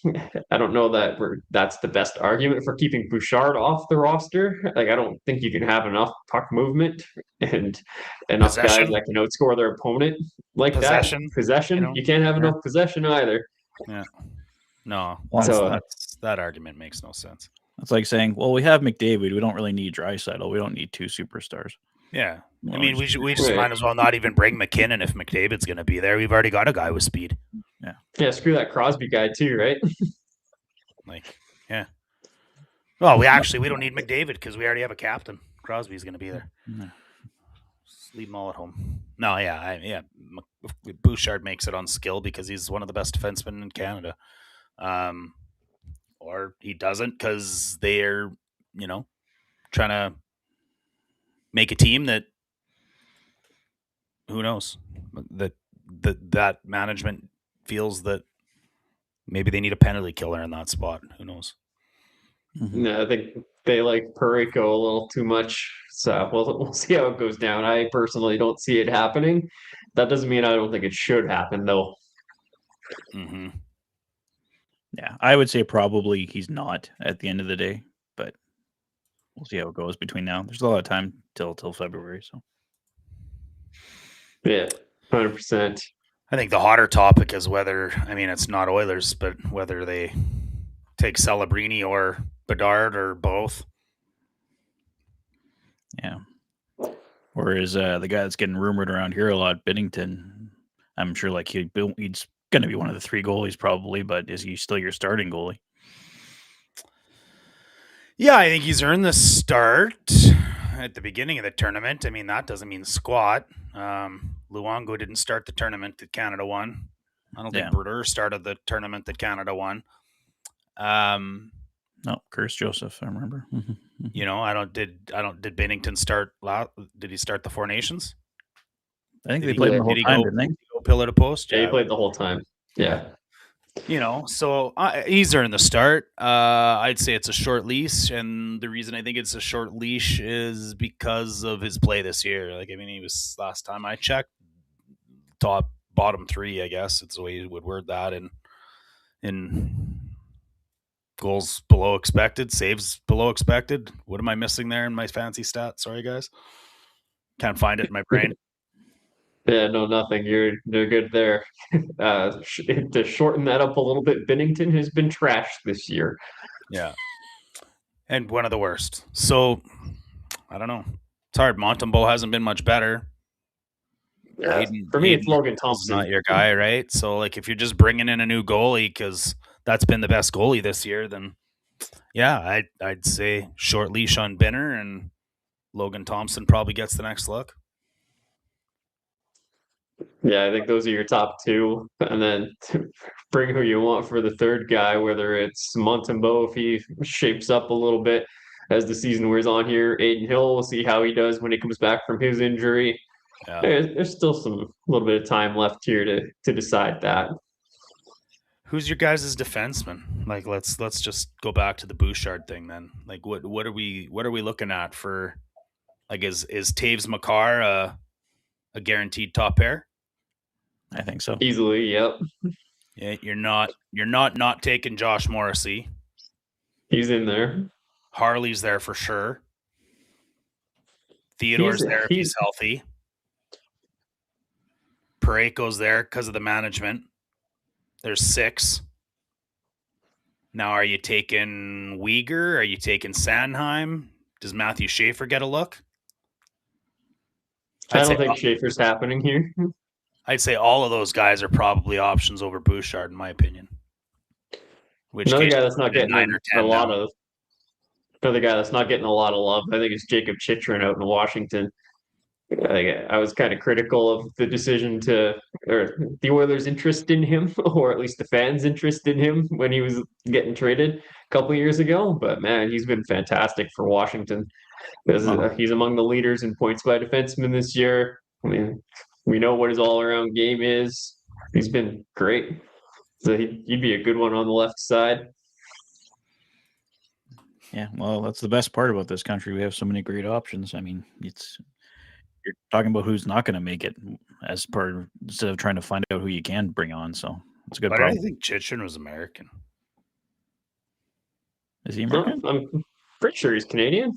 know that that's the best argument for keeping Bouchard off the roster. I don't think you can have enough puck movement and enough guys that can outscore their opponent like that. Possession. You can't have enough possession either. Yeah. No. So that argument makes no sense. It's like saying, well, we have McDavid. We don't really need Draisaitl. We don't need two superstars. Yeah. Well, I mean, we just Right. might as well not even bring McKinnon if McDavid's going to be there. We've already got a guy with speed. Yeah, screw that Crosby guy too, right? Like, yeah. Well, we don't need McDavid because we already have a captain. Crosby's going to be there. No. Just leave them all at home. No, yeah. Bouchard makes it on skill because he's one of the best defensemen in Canada. Or he doesn't because they're, trying to make a team that, who knows, that management feels that maybe they need a penalty killer in that spot. Who knows? Mhm. No, I think they like Parayko a little too much. So we'll see how it goes down. I personally don't see it happening. That doesn't mean I don't think it should happen, though. Mm-hmm. Yeah, I would say probably he's not at the end of the day, but we'll see how it goes between now. There's a lot of time till February, so Yeah, 100%. I think the hotter topic is whether, it's not Oilers, but whether they take Celebrini or Bedard or both. yeah. Whereas the guy that's getting rumored around here a lot, Binnington, I'm sure like he's going to be one of the three goalies probably, but is he still your starting goalie? Yeah, I think he's earned the start at the beginning of the tournament. I mean, that doesn't mean squat. Luongo didn't start the tournament that Canada won. I don't think Brodeur started the tournament that Canada won. No, Curse Joseph, I remember. Did Binnington start? Did he start the Four Nations? I think they played the whole time, didn't they? Go pillar to post. Yeah, he played the whole time. Yeah. So he's earned the start. I'd say it's a short leash, and the reason I think it's a short leash is because of his play this year. He was, last time I checked, bottom three, I guess it's the way you would word that, in goals below expected, saves below expected. What am I missing there in my fancy stats? Sorry, guys. Can't find it in my brain. Yeah, no, nothing. You're good there. To shorten that up a little bit, Binnington has been trashed this year. Yeah. And one of the worst. So, I don't know. It's hard. Montembeault hasn't been much better. Yeah, for me, it's Logan Thompson. Not your guy, right? So, if you're just bringing in a new goalie because that's been the best goalie this year, then yeah, I'd say short leash on Binner, and Logan Thompson probably gets the next look. Yeah, I think those are your top two, and then bring who you want for the third guy, whether it's Montembeault if he shapes up a little bit as the season wears on here. Aiden Hill, we'll see how he does when he comes back from his injury. Yeah. There's still a little bit of time left here to decide that. Who's your guys' defenseman? Let's just go back to the Bouchard thing then. What are we looking at for? Is Taves Makar a guaranteed top pair? I think so. Easily, yep. Yeah, you're not taking Josh Morrissey. He's in there. Harley's there for sure. Theodore's there if he's healthy. Parayko's there because of the management. There's 6. Now, are you taking Uyghur? Are you taking Sanheim? Does Matthew Schaefer get a look? I don't think Schaefer's happening here. I'd say all of those guys are probably options over Bouchard, in my opinion. Another guy that's not getting a lot of love, I think, is Jacob Chychrun out in Washington. I was kind of critical of the decision or the Oilers' interest in him, or at least the fans' interest in him when he was getting traded a couple of years ago. But man, he's been fantastic for Washington. He's among the leaders in points by defenseman this year. I mean, we know what his all-around game is. He's been great. So he'd be a good one on the left side. Yeah, well, that's the best part about this country. We have so many great options. I mean, you're talking about who's not going to make it instead of trying to find out who you can bring on. So it's a good problem. I think Chychrun was American. Is he American? No, I'm pretty sure he's Canadian.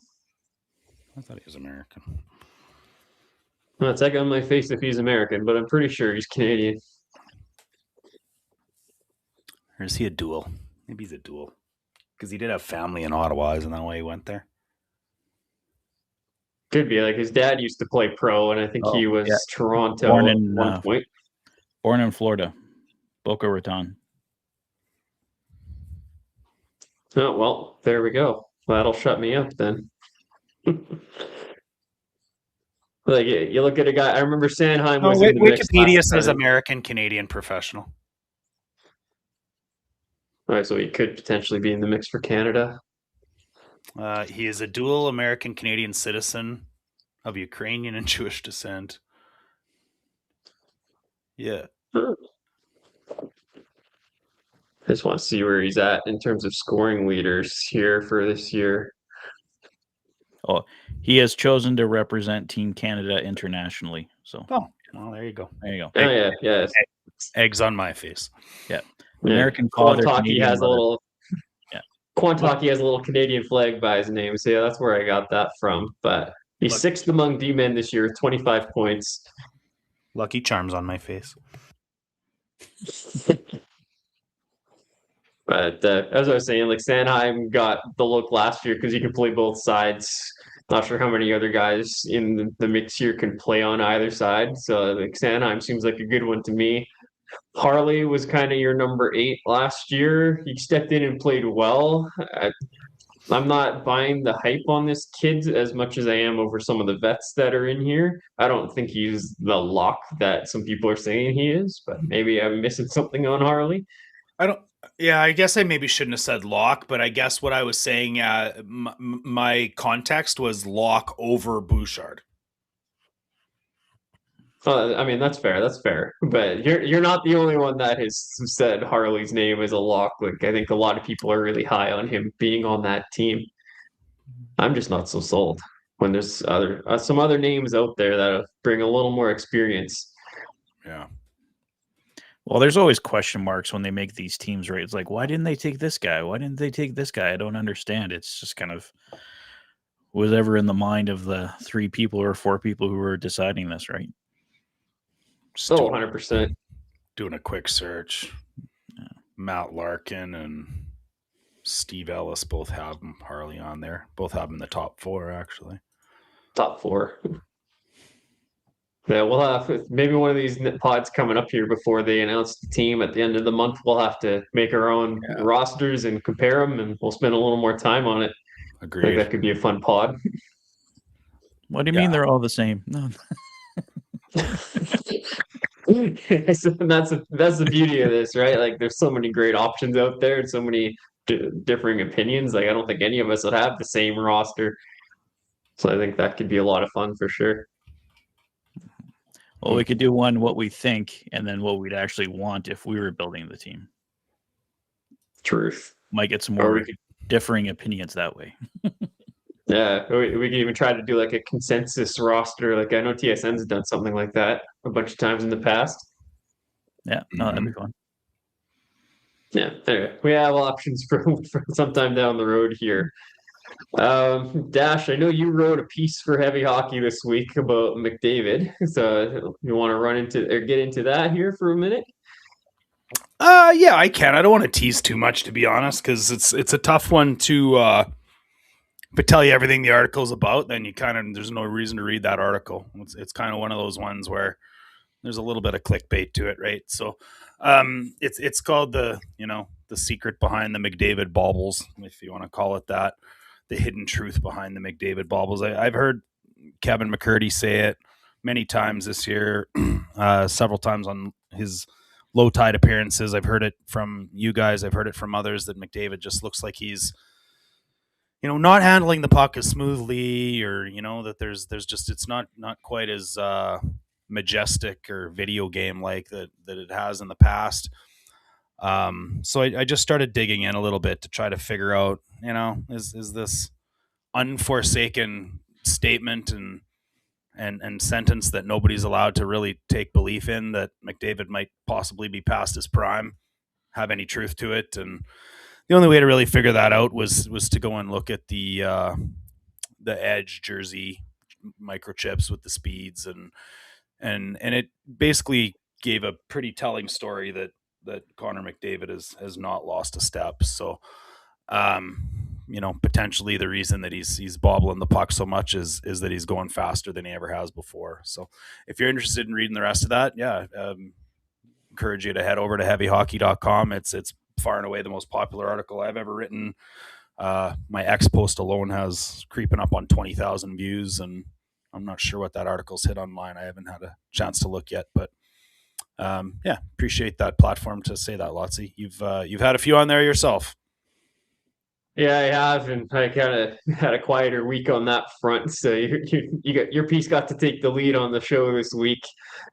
I thought he was American. Well, it's egg on my face if he's American, but I'm pretty sure he's Canadian. Or is he a dual? Maybe he's a dual. Because he did have family in Ottawa, isn't that why he went there? Could be like his dad used to play pro, and I think he was yeah. Toronto Born at in, one point. Born in Florida, Boca Raton. Oh, well, there we go. That'll shut me up then. Like you look at a guy. I remember Sanheim was in the mix Wikipedia last says time. American Canadian professional. All right, so he could potentially be in the mix for Canada. He is a dual American Canadian citizen of Ukrainian and Jewish descent. Yeah. I just want to see where he's at in terms of scoring leaders here for this year. Oh, he has chosen to represent Team Canada internationally. So, well, there you go. There you go. Oh yeah, yes. Eggs on my face. Yeah. American father. Quantaki has mother. a little. Yeah. Quantaki has a little Canadian flag by his name, so yeah, that's where I got that from. But he's sixth among D-men this year with 25 points. Lucky Charms on my face. But as I was saying, like Sanheim got the look last year because he could play both sides. Not sure how many other guys in the mix here can play on either side. So like Sanheim seems like a good one to me. Harley was kind of your number 8 last year. He stepped in and played well. I'm not buying the hype on this kid as much as I am over some of the vets that are in here. I don't think he's the lock that some people are saying he is, but maybe I'm missing something on Harley. Yeah, I guess I maybe shouldn't have said lock, but I guess what I was saying, my context was lock over Bouchard. I mean, that's fair. That's fair. But you're not the only one that has said Harley's name is a lock. Like I think a lot of people are really high on him being on that team. I'm just not so sold when there's some other names out there that bring a little more experience. Yeah. Well, there's always question marks when they make these teams, right? It's like, why didn't they take this guy? Why didn't they take this guy? I don't understand. It's just kind of whatever in the mind of the 3 people or 4 people who were deciding this, right? So 100%. Doing a quick search. Yeah. Matt Larkin and Steve Ellis both have Harley on there. Both have him in the top 4, actually. Top 4. Yeah, we'll have maybe one of these pods coming up here before they announce the team at the end of the month. We'll have to make our own rosters and compare them, and we'll spend a little more time on it. Agreed. I think that could be a fun pod. What do you mean they're all the same? No. That's the beauty of this, right? Like, there's so many great options out there, and so many differing opinions. Like, I don't think any of us would have the same roster, so I think that could be a lot of fun for sure. Well, we could do one what we think, and then what we'd actually want if we were building the team. Truth. Might get some more differing opinions that way. Yeah, we can even try to do like a consensus roster. Like I know TSN's done something like that a bunch of times in the past. Yeah, no, that'd be fun. Yeah, anyway, we have options for sometime down the road here. Dash, I know you wrote a piece for Heavy Hockey this week about McDavid, so you want to run into or get into that here for a minute? Yeah, I can. I don't want to tease too much, to be honest, because it's a tough one to if I tell you everything the article's about, then there's no reason to read that article. It's kind of one of those ones where there's a little bit of clickbait to it, right? So it's called the secret behind the McDavid baubles, if you want to call it that. The hidden truth behind the McDavid baubles. I've heard Kevin McCurdy say it many times this year, several times on his low tide appearances. I've heard it from you guys. I've heard it from others that McDavid just looks like he's, not handling the puck as smoothly, or, that there's just, it's not quite as majestic or video game like that it has in the past. So I just started digging in a little bit to try to figure out, is this unforsaken statement and sentence that nobody's allowed to really take belief in, that McDavid might possibly be past his prime, have any truth to it? And the only way to really figure that out was to go and look at the Edge jersey microchips with the speeds, and it basically gave a pretty telling story that Connor McDavid has not lost a step. So Potentially the reason that he's bobbling the puck so much is that he's going faster than he ever has before. So if you're interested in reading the rest of that, encourage you to head over to heavyhockey.com. It's far and away the most popular article I've ever written. My X post alone has creeping up on 20,000 views, and I'm not sure what that article's hit online. I haven't had a chance to look yet, but appreciate that platform to say that, Lotzi. You've had a few on there yourself. Yeah, I have, and I kind of had a quieter week on that front. So you got your piece got to take the lead on the show this week.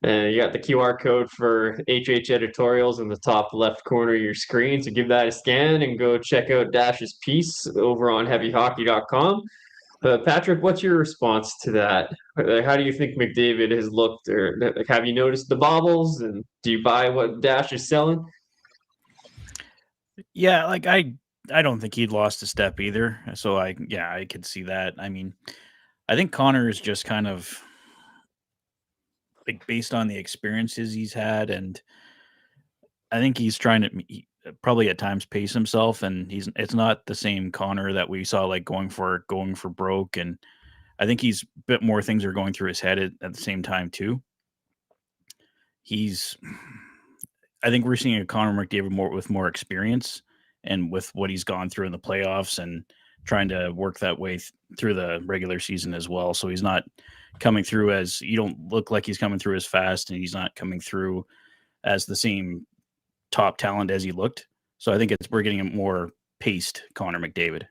You got the QR code for HH editorials in the top left corner of your screen. So give that a scan and go check out Dash's piece over on heavyhockey.com. Patrick, what's your response to that? How do you think McDavid has looked, or have you noticed the bobbles, and do you buy what Dash is selling? Yeah, like I don't think he'd lost a step either. So I could see that. I mean, I think Connor is just kind of like based on the experiences he's had, and I think he's trying to probably at times pace himself, and it's not the same Connor that we saw like going for broke, and I think he's a bit more things are going through his head at the same time too. I think we're seeing a Connor McDavid with more experience and with what he's gone through in the playoffs and trying to work that way through the regular season as well. So he's not coming through you don't look like he's coming through as fast, and he's not coming through as the same top talent as he looked. So I think we're getting a more paced Connor McDavid.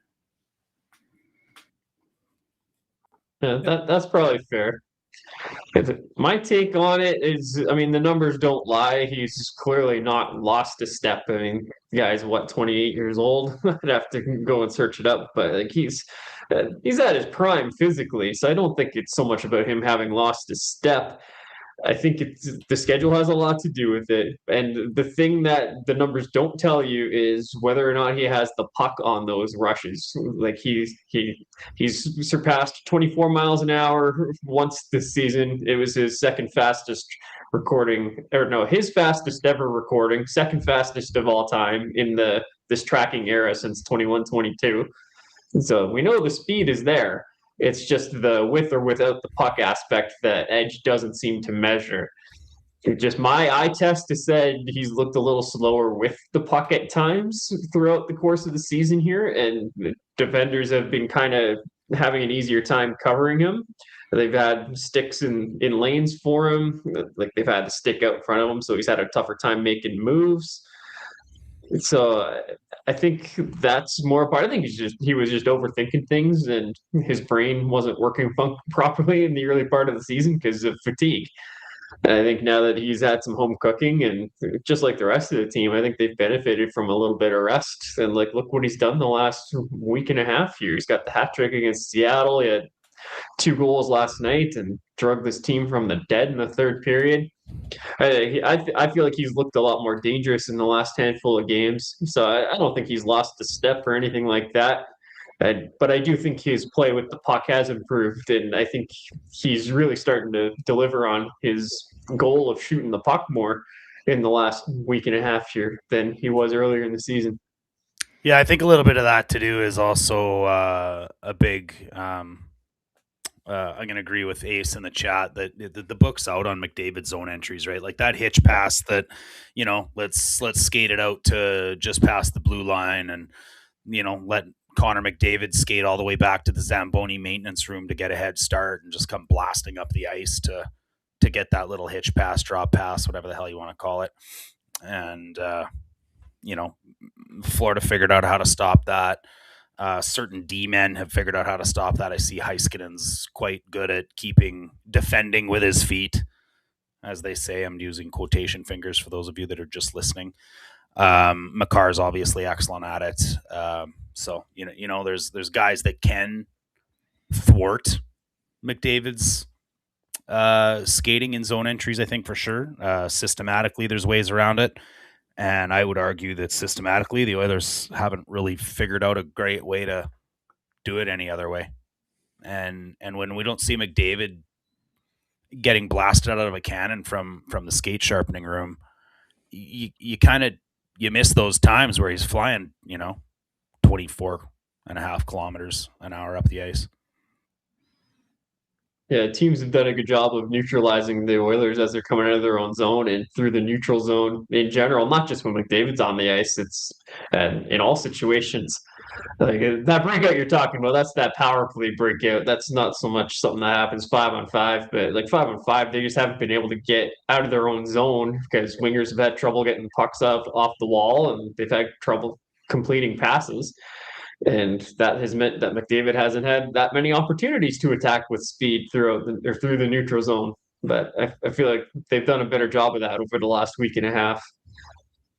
Yeah, that's probably fair. My take on it is, I mean, the numbers don't lie. He's clearly not lost a step. I mean, the guy's 28 years old. I'd have to go and search it up, but like he's at his prime physically. So I don't think it's so much about him having lost a step. I think the schedule has a lot to do with it. And the thing that the numbers don't tell you is whether or not he has the puck on those rushes. Like he's surpassed 24 miles an hour once this season. It was his second fastest his fastest ever recording, second fastest of all time in this tracking era since 21-22. So we know the speed is there. It's just the with or without the puck aspect that Edge doesn't seem to measure. Just my eye test has said he's looked a little slower with the puck at times throughout the course of the season here, and the defenders have been kind of having an easier time covering him. They've had sticks in lanes for him, like they've had the stick out in front of him, so he's had a tougher time making moves. So I think that's more part. I think he was just overthinking things, and his brain wasn't working properly in the early part of the season because of fatigue. And I think now that he's had some home cooking, and just like the rest of the team, I think they've benefited from a little bit of rest. And like, look what he's done the last week and a half here. He's got the hat trick against Seattle. He had 2 goals last night and drug this team from the dead in the third period. I feel like he's looked a lot more dangerous in the last handful of games. So I don't think he's lost a step or anything like that. But I do think his play with the puck has improved, and I think he's really starting to deliver on his goal of shooting the puck more in the last week and a half here than he was earlier in the season. Yeah, I think a little bit of that to do is also a big I'm going to agree with Ace in the chat that the book's out on McDavid's zone entries, right? Like that hitch pass that, let's skate it out to just past the blue line and, let Connor McDavid skate all the way back to the Zamboni maintenance room to get a head start and just come blasting up the ice to get that little hitch pass, drop pass, whatever the hell you want to call it. And, Florida figured out how to stop that. Certain D-men have figured out how to stop that. I see Heiskanen's quite good at defending with his feet, as they say. I'm using quotation fingers for those of you that are just listening. Makar's obviously excellent at it. So there's guys that can thwart McDavid's skating in zone entries, I think for sure. Systematically, there's ways around it. And I would argue that systematically, the Oilers haven't really figured out a great way to do it any other way. And when we don't see McDavid getting blasted out of a cannon from the skate sharpening room, you miss those times where he's flying, 24.5 kilometers an hour up the ice. Yeah, teams have done a good job of neutralizing the Oilers as they're coming out of their own zone and through the neutral zone in general, not just when McDavid's on the ice, it's in all situations. Like that breakout you're talking about, that's that power play breakout. That's not so much something that happens 5-on-5, but like 5-on-5, they just haven't been able to get out of their own zone because wingers have had trouble getting pucks off the wall and they've had trouble completing passes. And that has meant that McDavid hasn't had that many opportunities to attack with speed through the neutral zone. But I feel like they've done a better job of that over the last week and a half.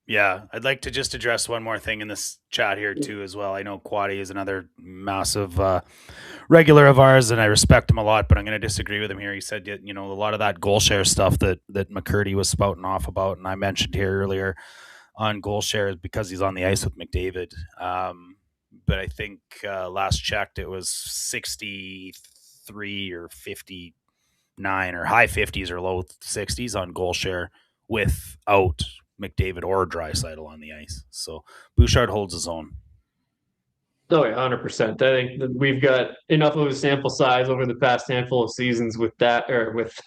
Yeah, I'd like to just address one more thing in this chat here too as well. I know Quaddy is another massive regular of ours, and I respect him a lot, but I'm going to disagree with him here. He said, a lot of that goal share stuff that McCurdy was spouting off about, and I mentioned here earlier on goal share is because he's on the ice with McDavid. But I think last checked it was 63 or 59 or high 50s or low 60s on goal share without McDavid or Draisaitl on the ice. So Bouchard holds his own. Oh yeah, 100%. I think that we've got enough of a sample size over the past handful of seasons with that, or with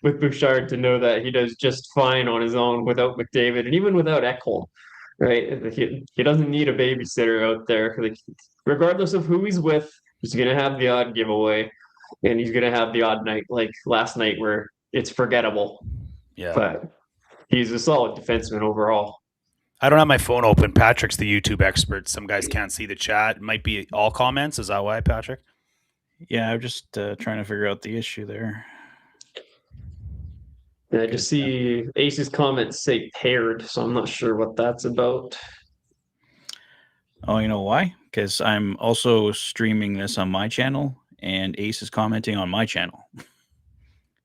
with Bouchard, to know that he does just fine on his own without McDavid and even without Ekholm. Right? He doesn't need a babysitter out there. Like, regardless of who he's with, he's gonna have the odd giveaway, and he's gonna have the odd night like last night where it's forgettable. Yeah, but he's a solid defenseman overall. I don't have my phone open. Patrick's the YouTube expert. Some guys can't see the chat. It might be all comments. Is that why, Patrick? Yeah, I'm just trying to figure out the issue there. And I just see Ace's comments say paired, so I'm not sure what that's about. Oh, you know why? Because I'm also streaming this on my channel, and Ace is commenting on my channel.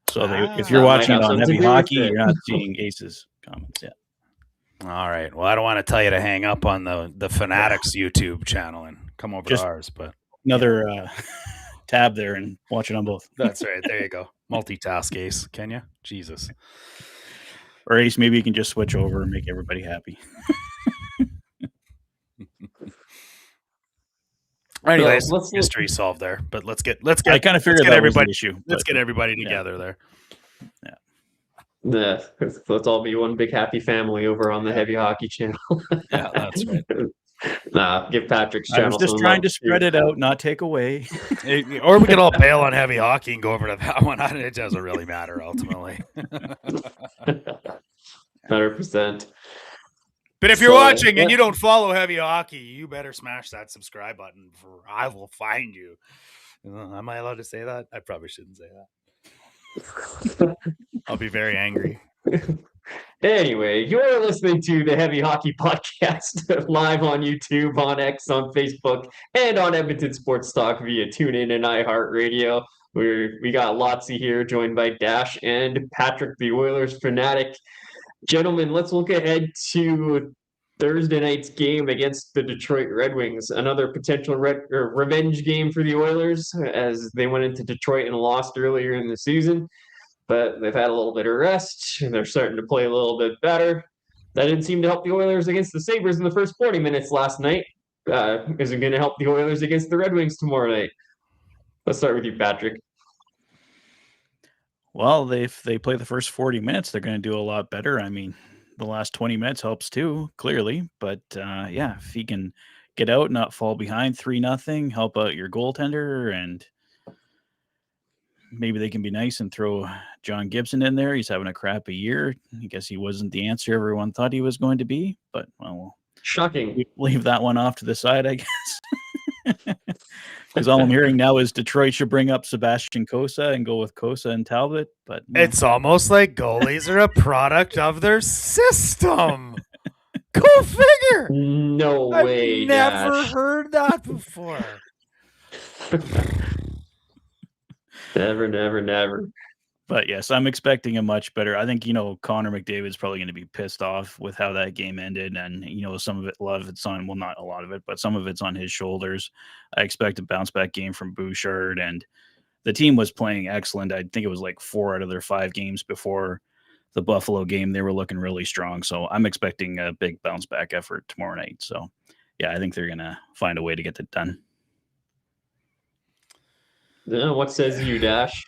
So if you're watching it on Heavy Hockey, you're not seeing Ace's comments yet. All right. Well, I don't want to tell you to hang up on the Fanatics YouTube channel and come over to ours, but another tab there and watch it on both. That's right. There you go. Multitask, Ace. Can you? Jesus. Or Ace, maybe you can just switch over and make everybody happy. Anyways, mystery solved there. But let's get. I kind of figured that was the issue. Let's get everybody together there. Yeah. Yeah, let's all be one big happy family over on the Heavy Hockey channel. Yeah, that's right. Nah, give Patrick's channel. I was just trying to spread it out, not take away. Or we could all bail on Heavy Hockey and go over to that one. It doesn't really matter ultimately. 100%. But if you're watching and you don't follow Heavy Hockey, you better smash that subscribe button, for I will find you. Am I allowed to say that? I probably shouldn't say that. I'll be very angry. Anyway, you're listening to the Heavy Hockey Podcast live on YouTube, on X, on Facebook, and on Edmonton Sports Talk via TuneIn and iHeartRadio. We got Lotzi here, joined by Dash and Patrick, the Oilers fanatic. Gentlemen, let's look ahead to Thursday night's game against the Detroit Red Wings. Another potential revenge game for the Oilers, as they went into Detroit and lost earlier in the season. But they've had a little bit of rest, and they're starting to play a little bit better. That didn't seem to help the Oilers against the Sabres in the first 40 minutes last night. Isn't going to help the Oilers against the Red Wings tomorrow night. Let's start with you, Patrick. Well, if they play the first 40 minutes, they're going to do a lot better. I mean, the last 20 minutes helps too, clearly. But yeah, if he can get out, not fall behind 3-0, help out your goaltender, and maybe they can be nice and throw John Gibson in there. He's having a crappy year. I guess he wasn't the answer everyone thought he was going to be, but well, shocking. We leave that one off to the side, I guess. Because all I'm hearing now is Detroit should bring up Sebastian Cossa and go with Cossa and Talbot. But no. It's almost like goalies are a product of their system. Go figure. No way. I've never heard that before. Never. But yes, I'm expecting a much better. I think, Connor McDavid's probably going to be pissed off with how that game ended. And, some of it, a lot of it's on, well, not a lot of it, but some of it's on his shoulders. I expect a bounce back game from Bouchard, and the team was playing excellent. I think it was like 4 out of their 5 games before the Buffalo game. They were looking really strong. So I'm expecting a big bounce back effort tomorrow night. So I think they're gonna find a way to get it done. Yeah, what says you, Dash?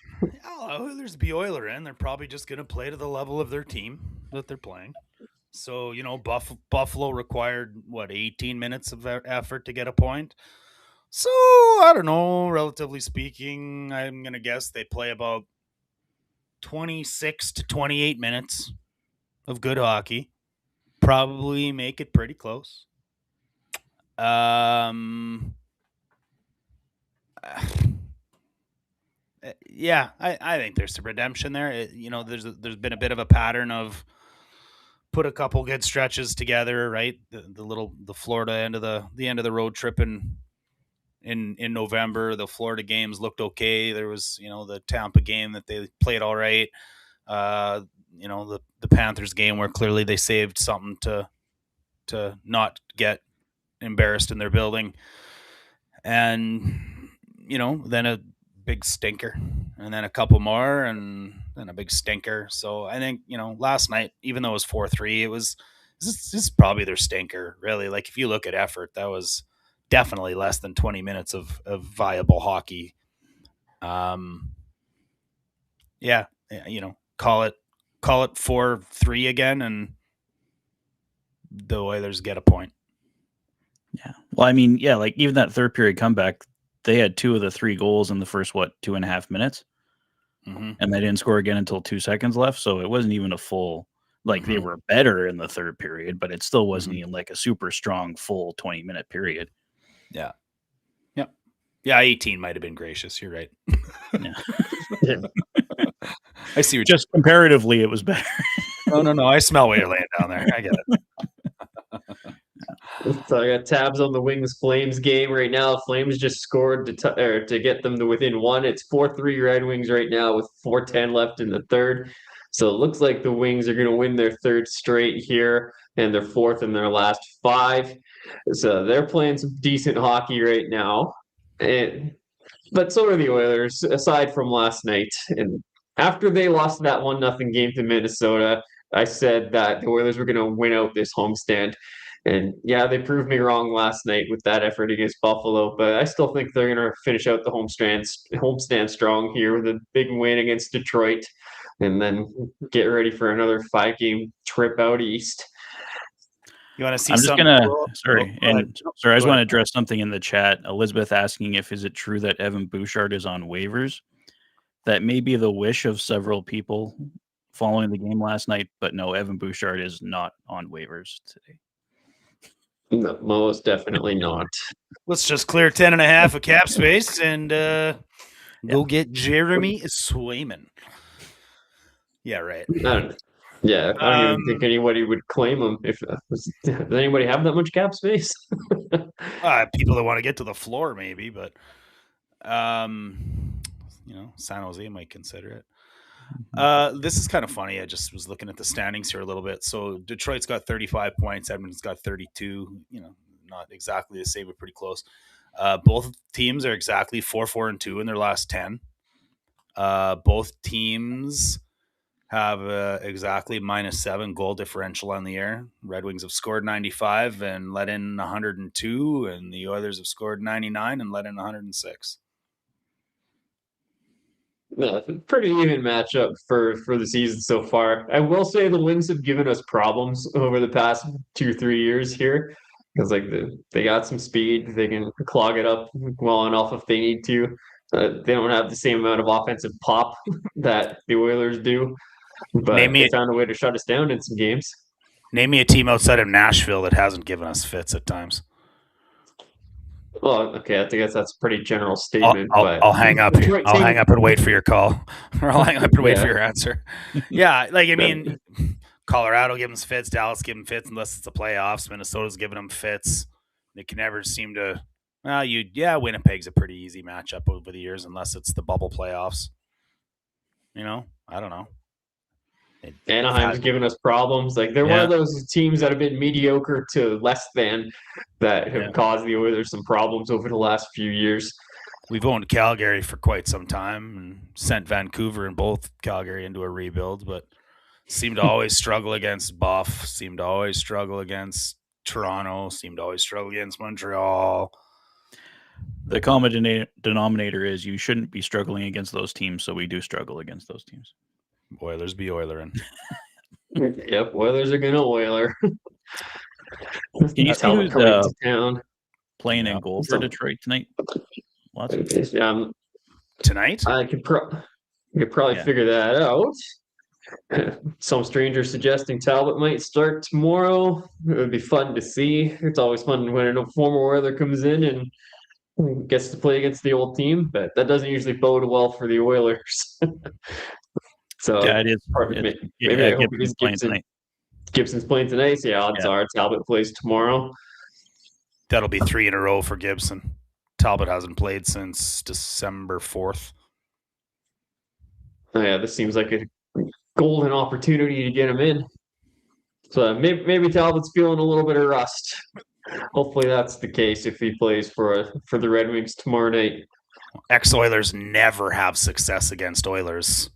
Oilers be Oiler in. They're probably just going to play to the level of their team that they're playing. So, Buffalo required, 18 minutes of effort to get a point. So, I don't know, relatively speaking, I'm going to guess they play about 26 to 28 minutes of good hockey. Probably make it pretty close. Yeah, I think there's some redemption there. There's been a bit of a pattern of put a couple good stretches together, right? The Florida end of the road trip in November. The Florida games looked okay. There was the Tampa game that they played all right. The Panthers game where clearly they saved something to not get embarrassed in their building, and then a big stinker, and then a couple more, and then a big stinker. So I think last night, even though it was 4-3, this is probably their stinker, really. Like, if you look at effort, that was definitely less than 20 minutes of viable hockey. Call it 4-3 again, and the Oilers get a point. Yeah. Well, I mean, like even that third period comeback, they had 2 of the 3 goals in the first 2.5 minutes, and they didn't score again until 2 seconds left. So it wasn't even a full, they were better in the third period, but it still wasn't even like a super strong full 20-minute period. Yeah. Yep. Yeah. 18 might have been gracious. You're right. Yeah. I see. Just comparatively, it was better. No. I smell what you're laying down there. I get it. So I got tabs on the Wings Flames game right now. Flames just scored to get them to within 1. It's 4-3 Red Wings right now with 4:10 left in the third. So it looks like the Wings are going to win their third straight here, and they're 4th in their last 5. So they're playing some decent hockey right now. But so are the Oilers, aside from last night. And after they lost that 1-0 game to Minnesota, I said that the Oilers were going to win out this homestand. And yeah, they proved me wrong last night with that effort against Buffalo, but I still think they're going to finish out the homestand strong here with a big win against Detroit, and then get ready for another 5-game trip out east. You want to see? I'm just gonna I just want to address something in the chat. Elizabeth asking is it true that Evan Bouchard is on waivers? That may be the wish of several people following the game last night, but no, Evan Bouchard is not on waivers today. No, most definitely not. Let's just clear 10.5 of cap space and go get Jeremy Swayman. Yeah, right. I don't even think anybody would claim him. Does anybody have that much cap space? People that want to get to the floor, maybe, but San Jose might consider it. This is kind of funny. I just was looking at the standings here a little bit. So Detroit's got 35 points. Edmonton's got 32. Not exactly the same, but pretty close. Both teams are exactly 4-4-2 in their last 10. Both teams have exactly -7 goal differential on the year. Red Wings have scored 95 and let in 102, and the Oilers have scored 99 and let in 106. Yeah, pretty even matchup for the season so far. I will say the Wings have given us problems over the past 2-3 years here, because they got some speed. They can clog it up well enough if they need to. They don't have the same amount of offensive pop that the Oilers do, but they found a way to shut us down in some games. Name me a team outside of Nashville that hasn't given us fits at times. Well, okay, I think that's a pretty general statement. I'll hang up here. I'll hang up and wait for your call, or I'll hang up and wait for your answer. Yeah, Colorado give them fits, Dallas give them fits unless it's the playoffs. Minnesota's giving them fits. They can never seem to. Winnipeg's a pretty easy matchup over the years unless it's the bubble playoffs. I don't know. Anaheim's given us problems. They're one of those teams that have been mediocre to less than that have caused the Oilers some problems over the last few years. We've owned Calgary for quite some time and sent Vancouver and both Calgary into a rebuild, but seem to always struggle against Buff, seem to always struggle against Toronto seem to always struggle against Montreal. The common denominator is you shouldn't be struggling against those teams, so we do struggle against those teams. Oilers be Oilerin'. Yep, Oilers are gonna Oiler. Can you That's see how who's they're coming to town. playing Yeah. in goal for So- Detroit tonight? Watson? Tonight? I could probably Yeah. figure that out. Some stranger suggesting Talbot might start tomorrow. It would be fun to see. It's always fun when a former Oiler comes in and gets to play against the old team, but that doesn't usually bode well for the Oilers. So Yeah, it is. maybe I hope Gibson's he's playing Gibson. tonight. Gibson's playing tonight. So yeah, odds Yeah. are Talbot plays tomorrow. That'll be 3 in a row for Gibson. Talbot hasn't played since December 4th. Oh, yeah, this seems like a golden opportunity to get him in. So maybe Talbot's feeling a little bit of rust. Hopefully that's the case if he plays for the Red Wings tomorrow night. Ex-Oilers never have success against Oilers.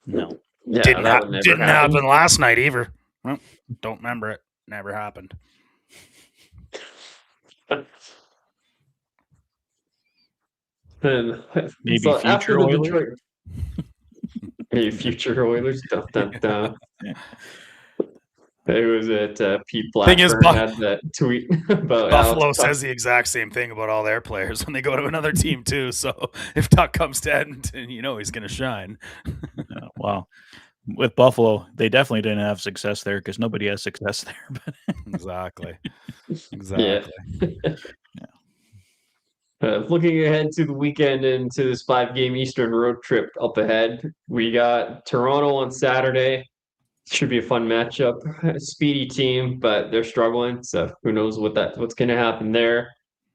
No. Yeah, Didn't that would never didn't happen last night either. Well, don't remember it. Never happened. And Maybe so after future the Oilers? Detroit, maybe future Oilers. Dun, dun, dun. It was at Pete Thing is, Blackburn had that tweet about Buffalo Alex Tuch. says the exact same thing about all their players when they go to another team too. So if Tuck comes to Edmonton, you know he's going to shine. Well, with Buffalo, they definitely didn't have success there because nobody has success there. But Exactly. Exactly. Looking ahead to the weekend and to this 5-game Eastern road trip up ahead, we got Toronto on Saturday. Should be a fun matchup. Speedy team, but they're struggling. So who knows what's going to happen there.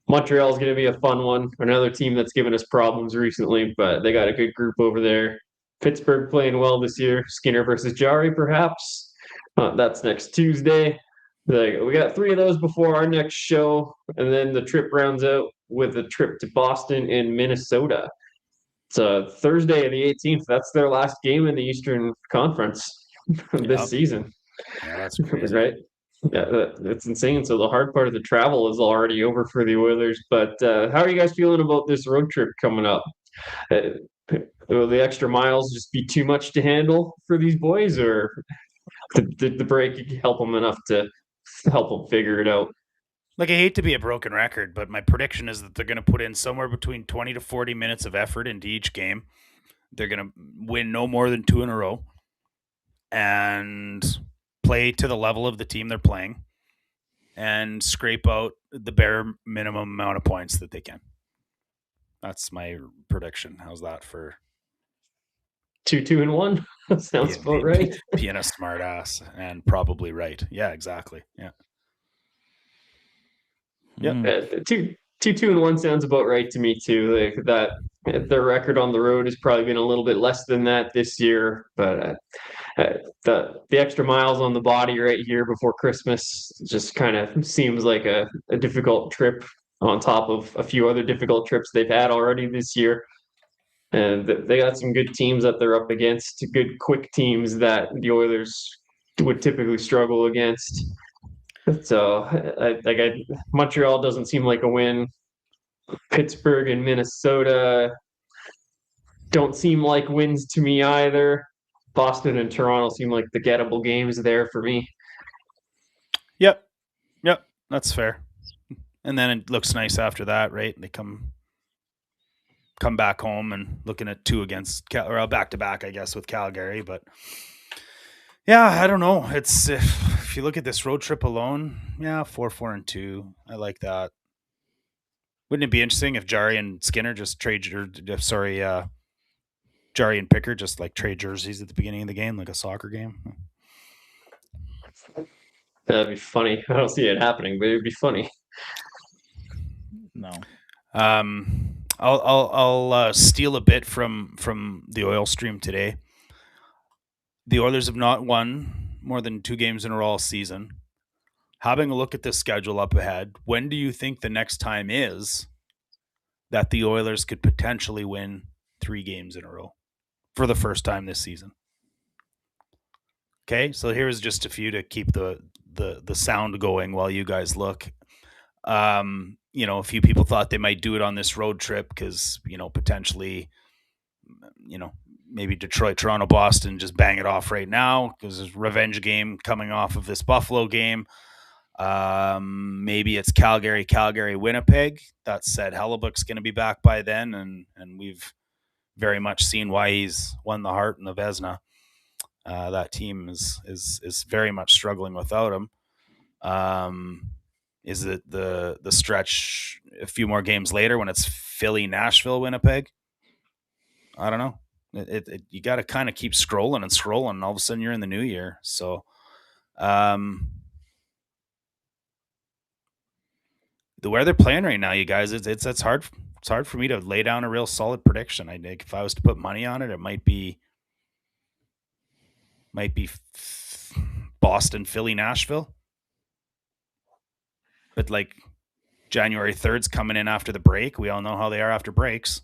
Montreal is going to be a fun one. Another team that's given us problems recently, but they got a good group over there. Pittsburgh playing well this year. Skinner versus Jari, perhaps. That's next Tuesday. We got 3 of those before our next show, and then the trip rounds out with a trip to Boston and Minnesota. So Thursday the 18th. That's their last game in the Eastern Conference this Yep. season. Yeah, that's crazy. Right? Yeah, it's insane. So the hard part of the travel is already over for the Oilers. But how are you guys feeling about this road trip coming up? Will the extra miles just be too much to handle for these boys, or did the break help them enough to help them figure it out? Like, I hate to be a broken record, but my prediction is that they're going to put in somewhere between 20 to 40 minutes of effort into each game. They're going to win no more than 2 in a row and play to the level of the team they're playing and scrape out the bare minimum amount of points that they can. That's my prediction. How's that for 2-2-1? Sounds about right. being a smart ass and probably right? Yeah, exactly. Yeah. Yep. 2-2-1 sounds about right to me too. Like that, their record on the road has probably been a little bit less than that this year, but the extra miles on the body right here before Christmas just kind of seems like a difficult trip on top of a few other difficult trips they've had already this year. And they got some good teams that they're up against, good quick teams that the Oilers would typically struggle against. So, Montreal doesn't seem like a win. Pittsburgh and Minnesota don't seem like wins to me either. Boston and Toronto seem like the gettable games there for me. Yep. That's fair. And then it looks nice after that, right? They come back home and looking at 2 against back to back, I guess, with Calgary. But yeah, I don't know. It's if you look at this road trip alone, yeah, 4-4-2. I like that. Wouldn't it be interesting if Jari and Skinner just Jari and Picker just like trade jerseys at the beginning of the game, like a soccer game? That'd be funny. I don't see it happening, but it'd be funny. No. I'll steal a bit from the Oil Stream today. The Oilers have not won more than 2 games in a row all season. Having a look at the schedule up ahead, when do you think the next time is that the Oilers could potentially win 3 games in a row for the first time this season? Okay, so here's just a few to keep the the sound going while you guys look. A few people thought they might do it on this road trip because, potentially, maybe Detroit, Toronto, Boston just bang it off right now because there's a revenge game coming off of this Buffalo game. Maybe it's Calgary, Winnipeg. That said, Hellebuck's going to be back by then, and we've very much seen why he's won the Hart and the Vezina. That team is very much struggling without him. Is it the stretch a few more games later when it's Philly, Nashville, Winnipeg? I don't know. You got to kind of keep scrolling, and all of a sudden you're in the new year. So, the where they're playing right now, you guys, it's hard. It's hard for me to lay down a real solid prediction. I think if I was to put money on it, it might be Boston, Philly, Nashville. But like January 3rd's coming in after the break. We all know how they are after breaks.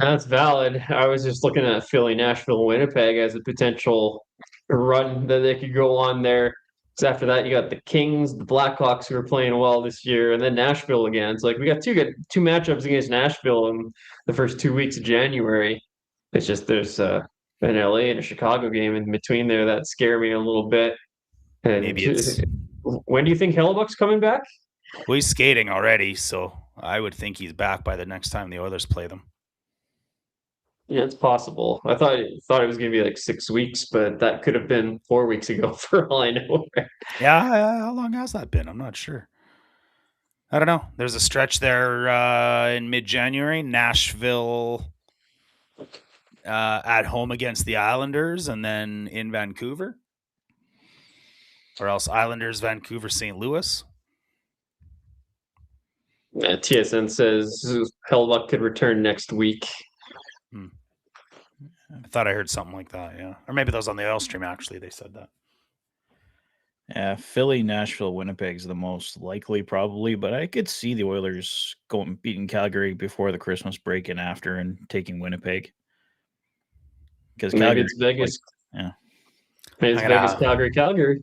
That's valid. I was just looking at Philly, Nashville, Winnipeg as a potential run that they could go on there. So after that, you got the Kings, the Blackhawks, who are playing well this year, and then Nashville again. It's like we got two matchups against Nashville in the first 2 weeks of January. It's just there's an LA and a Chicago game in between there that scare me a little bit. And Maybe it's when do you think Hellebuck's coming back? well, he's skating already, so I would think he's back by the next time the Oilers play them. Yeah, it's possible. I thought it was going to be like 6 weeks, but that could have been 4 weeks ago for all I know. Yeah, how long has that been? I'm not sure. I don't know. There's a stretch there in mid-January, Nashville at home against the Islanders, and then in Vancouver. Or else Islanders, Vancouver, St. Louis. TSN says Hellebuck could return next week. I thought I heard something like that, yeah. Or maybe that was on the oil stream, actually. They said that. Yeah, Philly, Nashville, Winnipeg's the most likely, probably, but I could see the Oilers beating Calgary before the Christmas break and after, and taking Winnipeg. Because maybe it's Vegas. Yeah. Maybe it's Vegas, Calgary.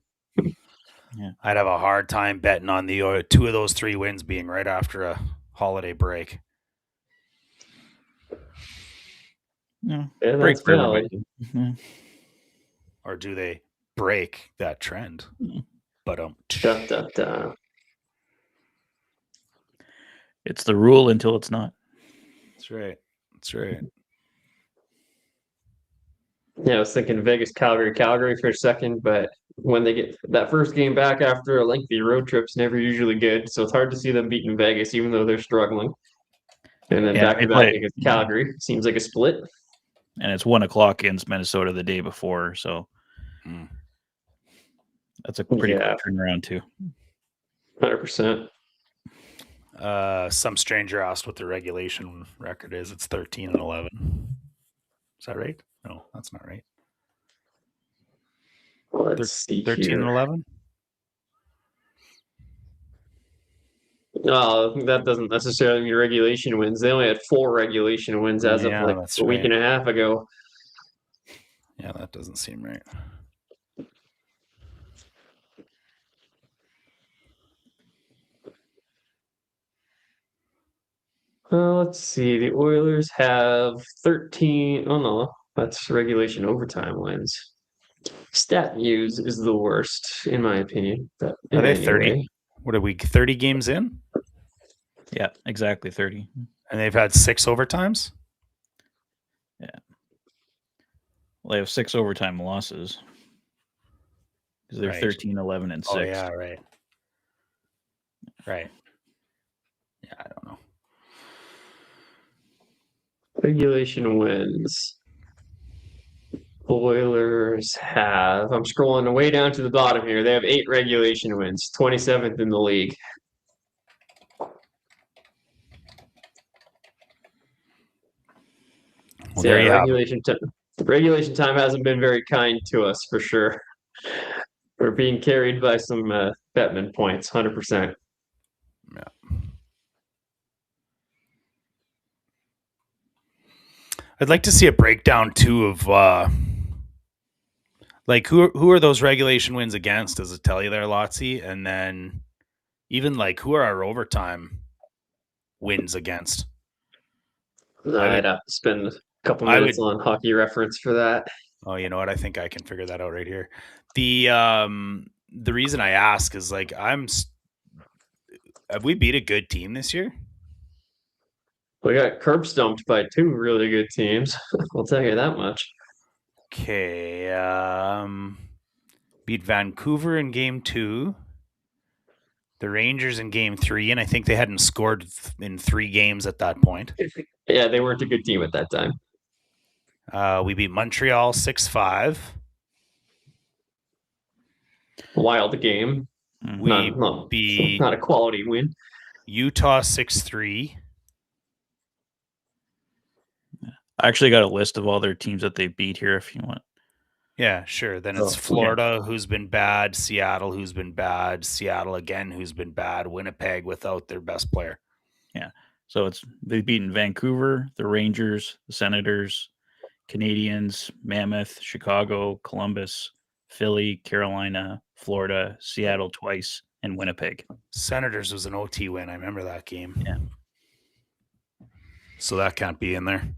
Yeah. I'd have a hard time betting on the two of those 3 wins being right after a holiday break. Yeah, that's valid. Yeah. Or do they break that trend? But it's the rule until it's not. That's right. Yeah, I was thinking Vegas, Calgary for a second, but when they get that first game back after a lengthy road trip's never usually good, so it's hard to see them beating Vegas, even though they're struggling. And then back to back against Calgary seems like a split. And it's 1:00 against Minnesota the day before, so that's a pretty quick turnaround too. 100%. Some stranger asked what the regulation record is. It's 13-11. Is that right? No, that's not right. Let's see 13-11. No, that doesn't necessarily mean regulation wins. They only had 4 regulation wins as of like a week and a half ago. Yeah, that doesn't seem right. Let's see. The Oilers have 13. Oh, no. That's regulation overtime wins. Stat News is the worst, in my opinion. But are they 30? What are we, 30 games in? Yeah, exactly 30. And they've had 6 overtimes? Yeah. Well, they have 6 overtime losses. Because they're 13, 11, and 6. Oh, yeah, right. Right. Yeah, I don't know. Regulation wins. Oilers have, I'm scrolling way down to the bottom here. They have 8 regulation wins, 27th in the league. Well, there you have regulation time hasn't been very kind to us for sure. We're being carried by some Bettman points, 100%. Yeah. I'd like to see a breakdown too of Like who are those regulation wins against? Does it tell you there, Lotzi? And then even like who are our overtime wins against? I'd have to spend a couple I minutes would- on Hockey Reference for that. Oh, you know what? I think I can figure that out right here. The reason I ask is like have we beat a good team this year? We got curb stomped by two really good teams. I'll tell you that much. Okay, beat Vancouver in game 2, the Rangers in game 3, and I think they hadn't scored in 3 games at that point. Yeah, they weren't a good team at that time. We beat Montreal 6-5. Wild game. We Not beat a quality win. Utah 6-3. I actually got a list of all their teams that they beat here if you want. Yeah, sure. Then it's Florida, who's been bad, Seattle, who's been bad, Seattle again, who's been bad, Winnipeg without their best player. Yeah. So they've beaten Vancouver, the Rangers, the Senators, Canadians, Mammoth, Chicago, Columbus, Philly, Carolina, Florida, Seattle twice, and Winnipeg. Senators was an OT win. I remember that game. Yeah. So that can't be in there.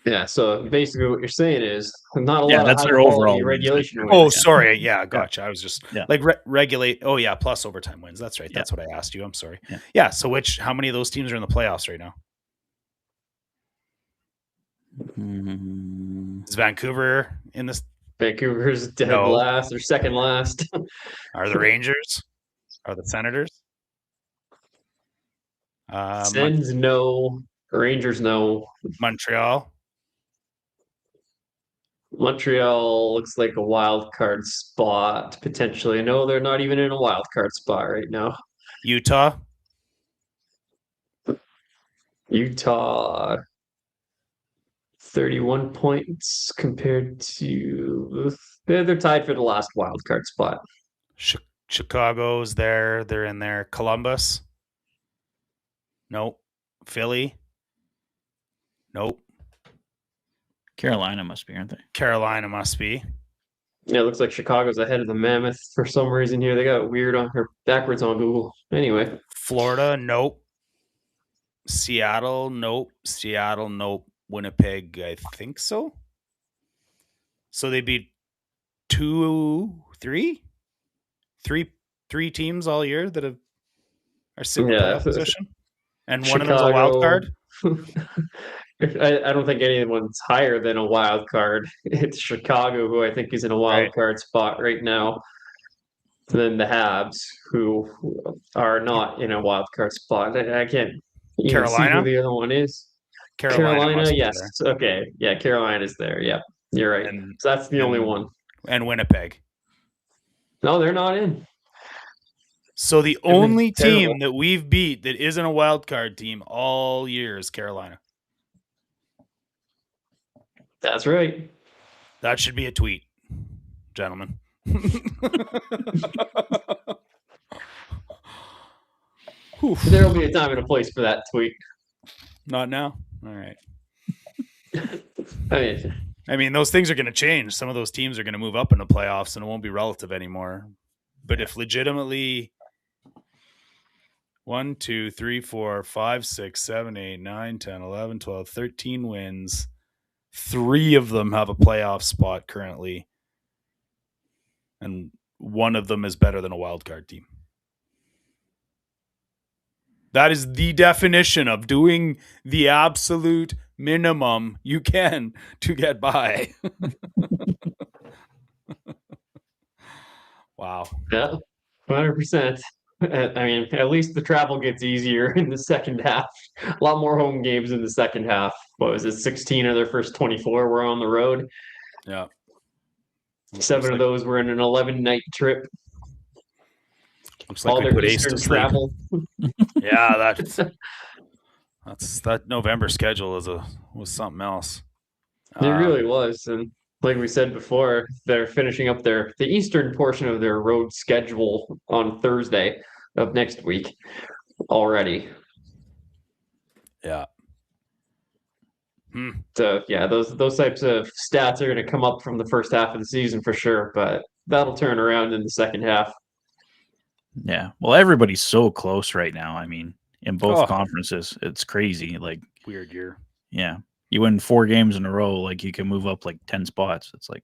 Yeah, so basically what you're saying is not a Yeah, lot that's of their high-quality overall wins. regulation wins. Oh, sorry. Yeah, gotcha. I was just Yeah. like regulate. Oh, yeah, plus overtime wins. That's right. That's what I asked you. I'm sorry. Yeah. So how many of those teams are in the playoffs right now? Is Vancouver in this? Vancouver's dead No. last or second last. Are the Rangers? Are the Senators? Sens no. Rangers no. Montreal. Montreal looks like a wild card spot potentially. No, they're not even in a wild card spot right now. Utah. Utah 31 points compared to they're tied for the last wild card spot. Chicago's there. They're in there. Columbus. Nope. Philly. Nope. Carolina must be, aren't they? Carolina must be. Yeah, it looks like Chicago's ahead of the Mammoth for some reason here. They got weird on her backwards on Google. Anyway. Florida, nope. Seattle, nope. Seattle, nope. Winnipeg, I think so. So they beat three teams all year that are sitting in playoff position, and one of them's a wild card. I don't think anyone's higher than a wild card. It's Chicago, who I think is in a wild card spot right now. Then the Habs, who are not in a wild card spot. I can't even see who the other one is. Carolina, yes. Okay. Yeah, Carolina's there. Yeah, you're right. So that's the only one. And Winnipeg. No, they're not in. So the only team that we've beat that isn't a wild card team all year is Carolina. That's right. That should be a tweet, gentlemen. There'll be a time and a place for that tweet. Not now. All right. I mean, those things are going to change. Some of those teams are going to move up in the playoffs, and it won't be relative anymore. But if legitimately 1, 2, 3, 4, 5, 6, 7, 8, 9, 10, 11, 12, 13 wins, 3 of them have a playoff spot currently, and one of them is better than a wild card team. That is the definition of doing the absolute minimum you can to get by. Wow. Yeah, 100%. I mean, at least the travel gets easier in the second half. A lot more home games in the second half. What was it? 16 of their first 24 were on the road. Yeah. 7 of those were in an 11-night trip. Looks like all we their put Ace Eastern to sleep. travel. Yeah, that November schedule was something else. It really was, and like we said before, they're finishing up the eastern portion of their road schedule on Thursday of next week already. Yeah. So yeah, those types of stats are going to come up from the first half of the season for sure, but that'll turn around in the second half. Yeah. Well, everybody's so close right now. I mean, in both Oh. conferences, it's crazy. Like, Weird year. yeah, you win 4 games in a row, like you can move up like 10 spots. It's like,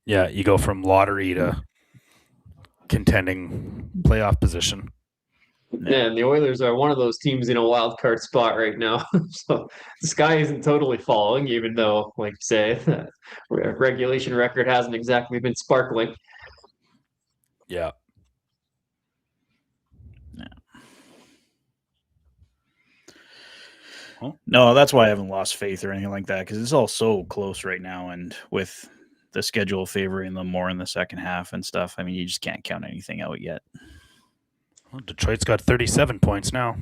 Yeah, you go from lottery to contending playoff position. Yeah, and the Oilers are one of those teams in a wild card spot right now. So the sky isn't totally falling, even though, like you say, the regulation record hasn't exactly been sparkling. Yeah. No, that's why I haven't lost faith or anything like that, because it's all so close right now, and with the schedule favoring them more in the second half and stuff, I mean, you just can't count anything out yet. Well, Detroit's got 37 points now.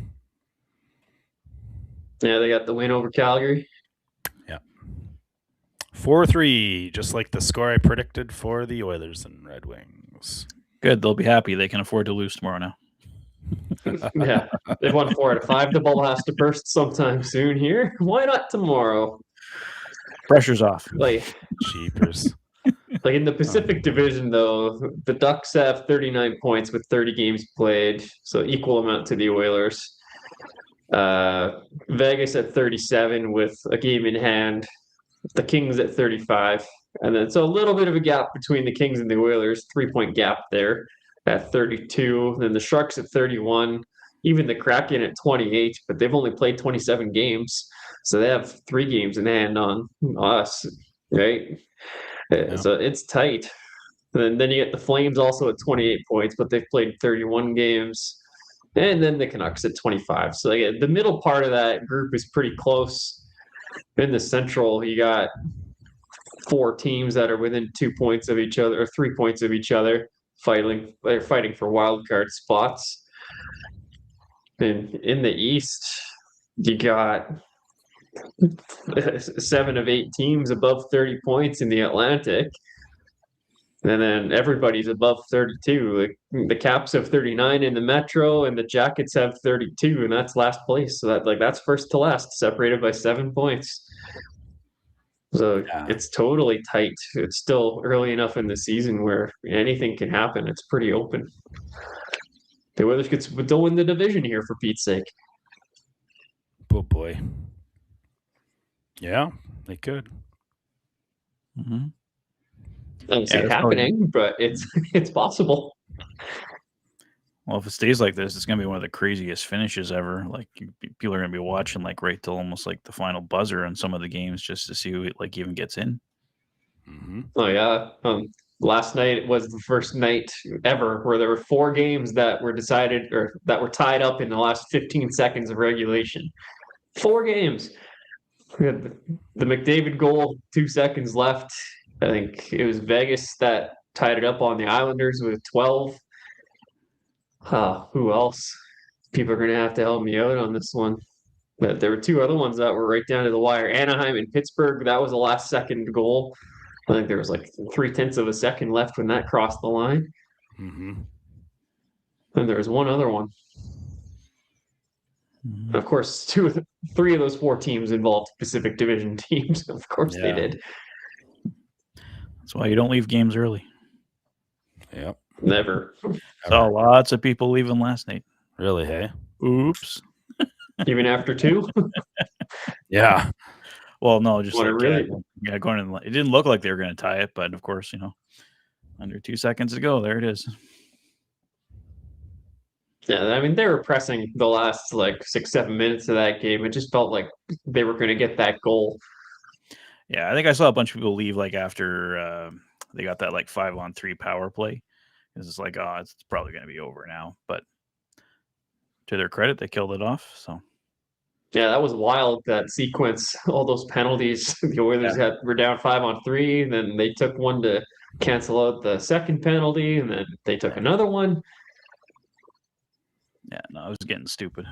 Yeah, they got the win over Calgary. 4-3, just like the score I predicted for the Oilers and Red Wings. Good, they'll be happy. They can afford to lose tomorrow now. Yeah, they've won 4 out of 5. The ball has to burst sometime soon here. Why not tomorrow? Pressure's off. Like Cheapers. Like in the Pacific Division, though, the Ducks have 39 points with 30 games played, so equal amount to the Oilers. Vegas at 37 with a game in hand. The Kings at 35. And then so a little bit of a gap between the Kings and the Oilers, 3-point gap there at 32. Then the Sharks at 31. Even the Kraken at 28, but they've only played 27 games. So they have 3 games in hand on us, right? Yeah. So it's tight. And then you get the Flames also at 28 points, but they've played 31 games. And then the Canucks at 25. So the middle part of that group is pretty close. In the Central, you got 4 teams that are within 2 points of each other, or 3 points of each other, fighting for wild card spots. And in the East, you got 7 of 8 teams above 30 points in the Atlantic. And then everybody's above 32. Like the Caps have 39 in the Metro, and the Jackets have 32, and that's last place. So that's first to last, separated by 7 points. So it's totally tight. It's still early enough in the season where anything can happen. It's pretty open. The Oilers could still win the division here, for Pete's sake. Oh boy. Yeah, they could. Mm-hmm. I don't see it happening, but it's possible. Well, if it stays like this, it's going to be one of the craziest finishes ever. Like people are going to be watching like right till almost like the final buzzer in some of the games just to see who like even gets in. Mm-hmm. Oh yeah. Last night was the first night ever where there were 4 games that were decided or that were tied up in the last 15 seconds of regulation. 4 games. The McDavid goal, 2 seconds left. I think it was Vegas that tied it up on the Islanders with 12. Who else? People are going to have to help me out on this one. But there were 2 other ones that were right down to the wire. Anaheim and Pittsburgh, that was a last second goal. I think there was like 0.3 of a second left when that crossed the line. Mm-hmm. And there was one other one. Mm-hmm. And of course, 3 of those 4 teams involved Pacific Division teams. Of course they did. That's why you don't leave games early. Yep. Never. Saw lots of people leaving last night. Really, hey? Oops. Even after 2? Yeah. Well, no, just What, like really? going in. It didn't look like they were going to tie it, but of course, under 2 seconds to go, there it is. Yeah, I mean, they were pressing the last like 6-7 minutes of that game. It just felt like they were going to get that goal. Yeah, I think I saw a bunch of people leave like after they got that like 5-on-3 power play. It's like, oh, it's probably going to be over now. But to their credit, they killed it off. So yeah, that was wild. That sequence, all those penalties. The Oilers were down 5-on-3. Then they took one to cancel out the second penalty, and then they took another one. Yeah, no, it was getting stupid.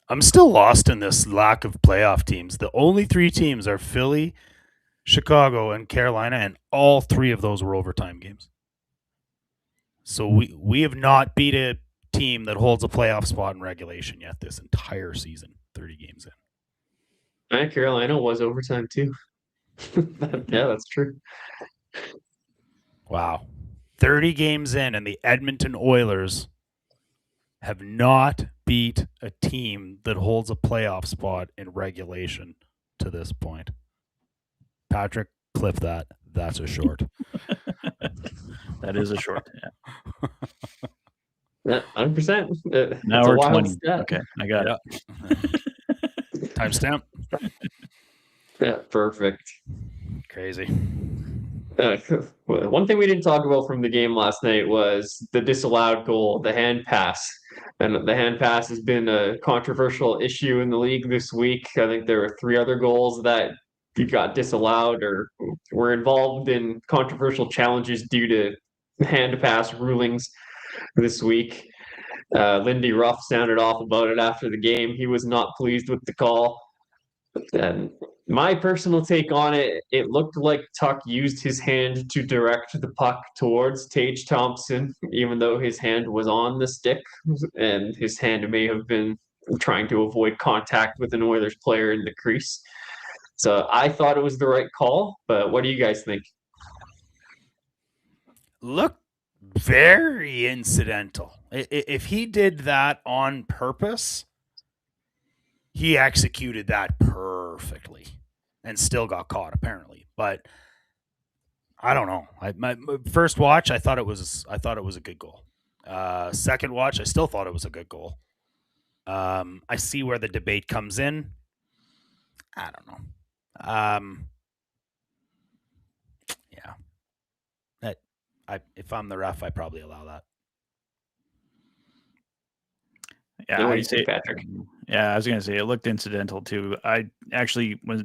I'm still lost in this lack of playoff teams. The only 3 teams are Philly, Chicago, and Carolina, and all 3 of those were overtime games. So we have not beat a team that holds a playoff spot in regulation yet this entire season, 30 games in. Carolina was overtime too. Yeah, that's true. Wow. 30 games in, and the Edmonton Oilers have not beat a team that holds a playoff spot in regulation to this point. Patrick, clip that. That's a short. That is a short. Yeah. Yeah, 100%. Now we're 20. Okay, I got it. Timestamp. Yeah, perfect. Crazy. One thing we didn't talk about from the game last night was the disallowed goal, the hand pass. And the hand pass has been a controversial issue in the league this week. I think there were 3 other goals that got disallowed or were involved in controversial challenges due to hand pass rulings this week. Lindy Ruff sounded off about it after the game. He was not pleased with the call. And my personal take on it, it looked like Tuck used his hand to direct the puck towards Tage Thompson, even though his hand was on the stick, and his hand may have been trying to avoid contact with an Oilers player in the crease. So I thought it was the right call, but what do you guys think? Look, very incidental. If he did that on purpose, he executed that perfectly and still got caught apparently. But I don't know. My first watch, I thought it was a good goal. Second watch, I still thought it was a good goal. I see where the debate comes in. I don't know. Yeah. If I'm the ref, I probably allow that. Yeah, What do I'd you say, think, Patrick? yeah, I was gonna say it looked incidental too. I actually was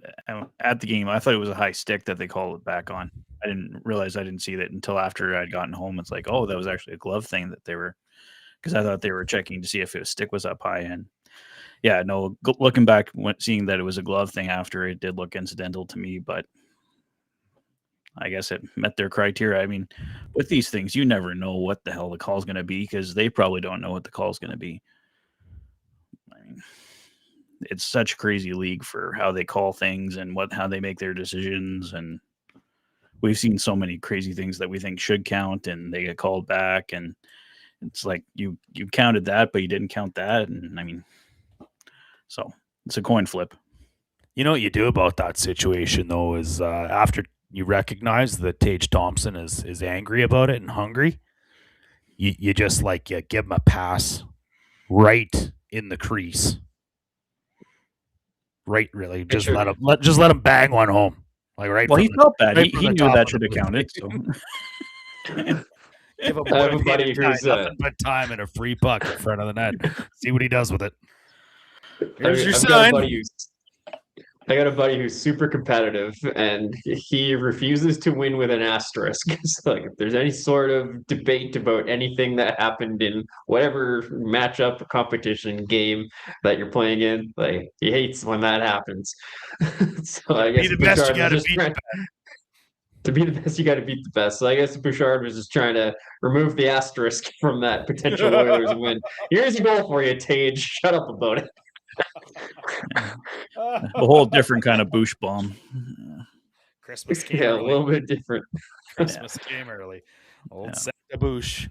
at the game. I thought it was a high stick that they called it back on. I didn't realize I didn't see that until after I'd gotten home. It's like, oh, that was actually a glove thing that they were, because I thought they were checking to see if his stick was up high. And yeah, no, looking back, seeing that it was a glove thing after, it did look incidental to me. But I guess it met their criteria. I mean, with these things, you never know what the hell the call's going to be because they probably don't know what the call's going to be. I mean, it's such a crazy league for how they call things and how they make their decisions. And we've seen so many crazy things that we think should count and they get called back. And it's like you counted that, but you didn't count that. And I mean, so it's a coin flip. You know what you do about that situation though is after you recognize that Tage Thompson is angry about it and hungry, you just you give him a pass right in the crease. Right, really. Just let him bang one home. Like right. Well, he felt bad. Right he knew that should have counted. So. Give him I have a buddy who's nothing but time and a free puck in front of the net. See what he does with it. Here's your sign. I got a buddy who's super competitive, and he refuses to win with an asterisk. So, like, if there's any sort of debate about anything that happened in whatever matchup or competition game that you're playing in, like he hates when that happens. So I guess be the best you gotta beat. To be the best, you got to beat the best. So I guess Bouchard was just trying to remove the asterisk from that potential Oilers win. Here's a goal for you, Tage. Shut up about it. A whole different kind of Boosh bomb. Christmas came early. A little bit different. Christmas came early. Old Santa Boosh.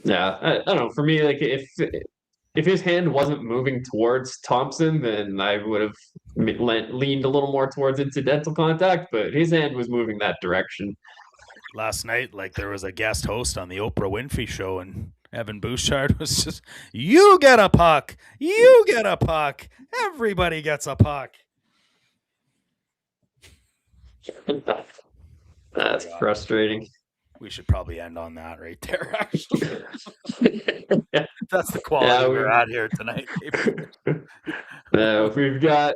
Yeah, I don't know. For me, like if his hand wasn't moving towards Thompson, then I would have leaned a little more towards incidental contact. But his hand was moving that direction. Last night, there was a guest host on the Oprah Winfrey show, and Evan Bouchard was just, you get a puck. You get a puck. Everybody gets a puck. That's frustrating. We should probably end on that right there, actually. That's the quality we're at here tonight. We've got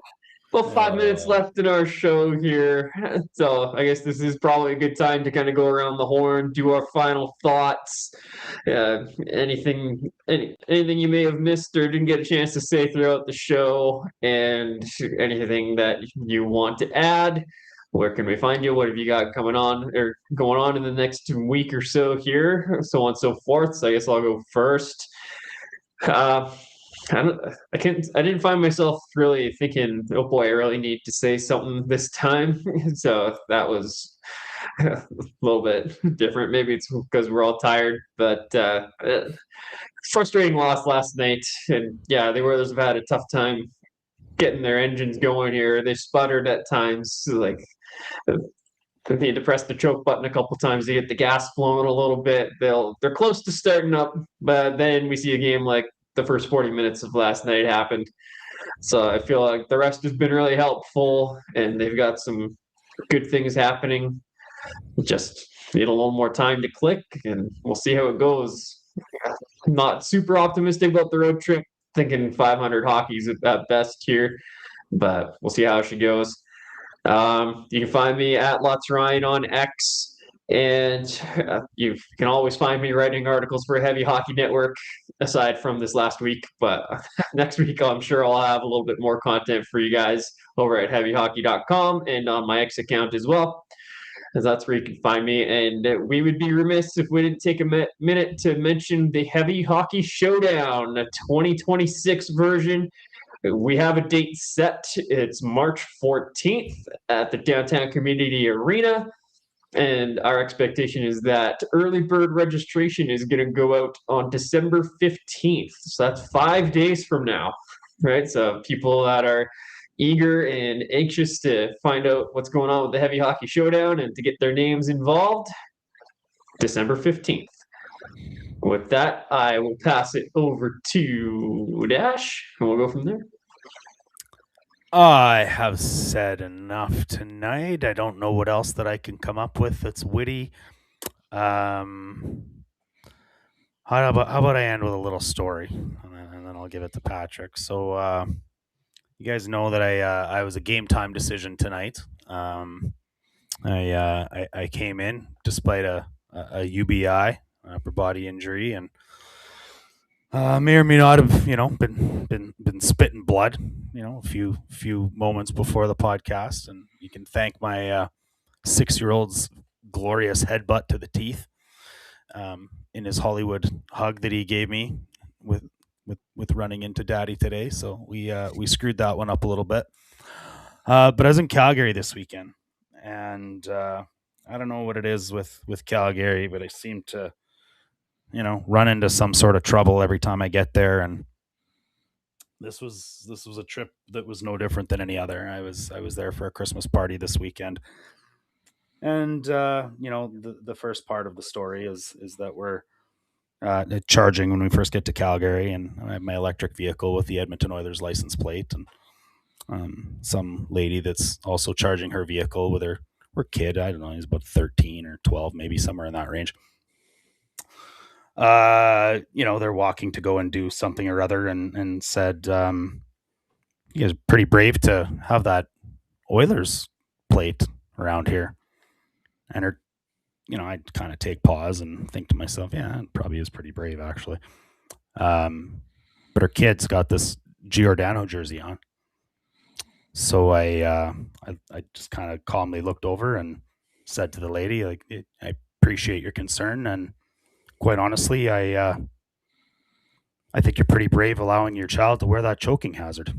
5 minutes left in our show here. So I guess this is probably a good time to kind of go around the horn, do our final thoughts. Anything you may have missed or didn't get a chance to say throughout the show, and anything that you want to add. Where can we find you? What have you got coming on or going on in the next week or so here? So on and so forth. So I guess I'll go first. I didn't find myself really thinking, oh boy, I really need to say something this time. So that was a little bit different. Maybe it's because we're all tired, but frustrating loss last night. And yeah, the Oilers have had a tough time getting their engines going here. They sputtered at times, like they need to press the choke button a couple times to get the gas flowing a little bit. They're close to starting up, but then we see a game like the first 40 minutes of last night happened. So I feel like the rest has been really helpful, and they've got some good things happening. Just need a little more time to click, and we'll see how it goes. Not super optimistic about the road trip, thinking 500 hockey's at best here, but we'll see how she goes. You can find me at Lots Ryan on X, and you can always find me writing articles for Heavy Hockey Network aside from this last week. But next week, I'm sure I'll have a little bit more content for you guys over at heavyhockey.com and on my X account as well, as that's where you can find me. And we would be remiss if we didn't take a minute to mention the Heavy Hockey Showdown, a 2026 version. We have a date set. It's March 14th at the Downtown Community Arena. And our expectation is that early bird registration is going to go out on December 15th. So that's 5 days from now, right? So people that are eager and anxious to find out what's going on with the Heavy Hockey Showdown and to get their names involved, December 15th. With that, I will pass it over to Dash, and we'll go from there. I have said enough tonight. I don't know what else that I can come up with that's witty. How about I end with a little story, and then I'll give it to Patrick. So you guys know that I was a game time decision tonight. I came in despite a UBI, upper body injury, and may or may not have been spitting blood, a few moments before the podcast, and you can thank my 6-year-old's glorious headbutt to the teeth in his Hollywood hug that he gave me with running into Daddy today. So we screwed that one up a little bit. But I was in Calgary this weekend, and I don't know what it is with Calgary, but I seem to run into some sort of trouble every time I get there. And this was a trip that was no different than any other. I was there for a Christmas party this weekend. And the first part of the story is that we're charging when we first get to Calgary, and I have my electric vehicle with the Edmonton Oilers license plate, and some lady that's also charging her vehicle with her kid. I don't know, he's about 13 or 12, maybe somewhere in that range. They're walking to go and do something or other, and said, you guys are pretty brave to have that Oilers plate around here. And her, I kind of take pause and think to myself, yeah, it probably is pretty brave, actually. But her kid's got this Giordano jersey on. So I just kind of calmly looked over and said to the lady, like, I appreciate your concern, and quite honestly, I think you're pretty brave allowing your child to wear that choking hazard.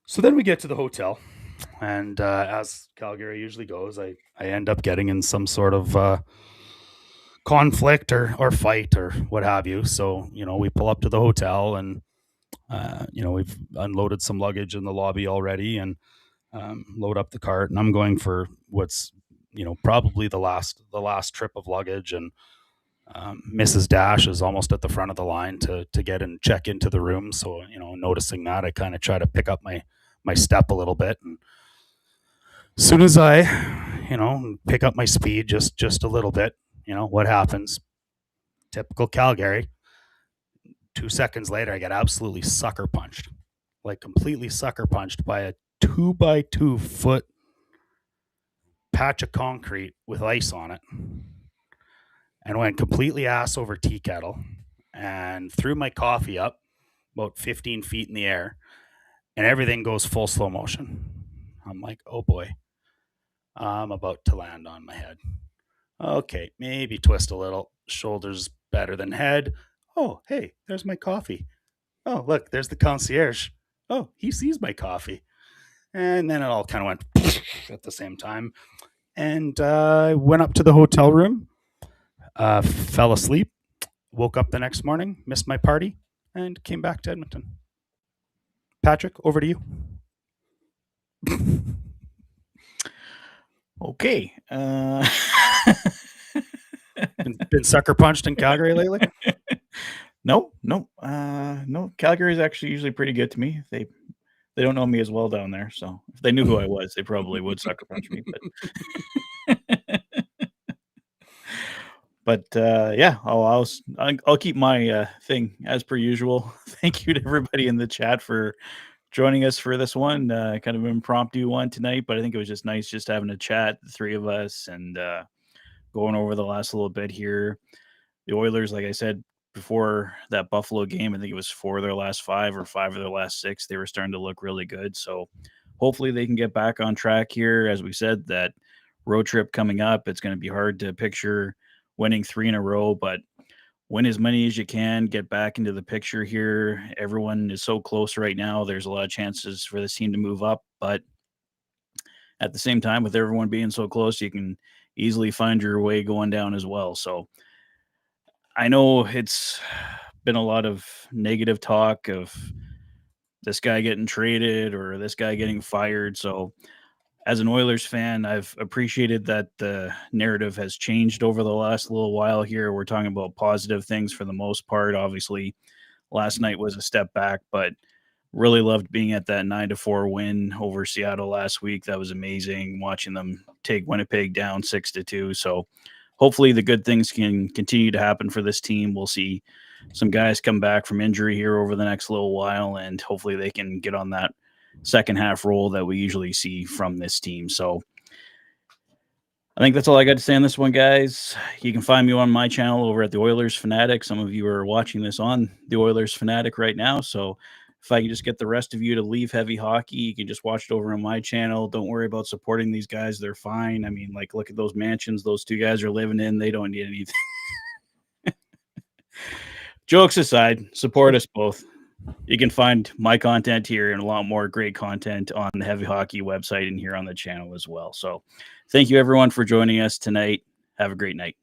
So then we get to the hotel, and as Calgary usually goes, I end up getting in some sort of conflict or fight or what have you. So, we pull up to the hotel, and, we've unloaded some luggage in the lobby already, and load up the cart, and I'm going for what's, probably the last trip of luggage. And Mrs. Dash is almost at the front of the line to get and check into the room. So, noticing that, I kind of try to pick up my step a little bit. And as soon as I, pick up my speed just a little bit, what happens? Typical Calgary. 2 seconds later, I get absolutely sucker punched, like completely sucker punched by a 2x2 foot patch of concrete with ice on it, and went completely ass over tea kettle and threw my coffee up about 15 feet in the air, and everything goes full slow motion. I'm like, oh boy, I'm about to land on my head. Okay, maybe twist a little, shoulders better than head. Oh, hey, there's my coffee. Oh, look, there's the concierge. Oh, he sees my coffee. And then it all kind of went at the same time. And I went up to the hotel room, fell asleep, woke up the next morning, missed my party, and came back to Edmonton. Patrick, over to you. Okay. Been sucker punched in Calgary lately? No. Calgary is actually usually pretty good to me. They don't know me as well down there, so if they knew who I was, they probably would sucker punch me. But yeah, I'll keep my thing as per usual. Thank you to everybody in the chat for joining us for this one, kind of impromptu one tonight. But I think it was just nice just having a chat, the three of us, and going over the last little bit here. The Oilers, like I said before that Buffalo game, I think it was 4 of their last 5 or 5 of their last 6. They were starting to look really good. So hopefully they can get back on track here. As we said, that road trip coming up, it's going to be hard to picture winning 3 in a row, but win as many as you can, get back into the picture here. Everyone is so close right now. There's a lot of chances for this team to move up, but at the same time, with everyone being so close, you can easily find your way going down as well. So I know it's been a lot of negative talk of this guy getting traded or this guy getting fired. So as an Oilers fan, I've appreciated that the narrative has changed over the last little while here. We're talking about positive things for the most part. Obviously, last night was a step back, but really loved being at that 9-4 win over Seattle last week. That was amazing, watching them take Winnipeg down 6-2. So hopefully the good things can continue to happen for this team. We'll see some guys come back from injury here over the next little while, and hopefully they can get on that second half role that we usually see from this team. So I think that's all I got to say on this one, guys. You can find me on my channel over at the Oilers Fanatic. Some of you are watching this on the Oilers Fanatic right now. So if I can just get the rest of you to leave heavy hockey, you can just watch it over on my channel. Don't worry about supporting these guys. They're fine. I mean, like, look at those mansions those two guys are living in. They don't need anything. Jokes aside, support us both. You can find my content here and a lot more great content on the Heavy Hockey website and here on the channel as well. So thank you, everyone, for joining us tonight. Have a great night.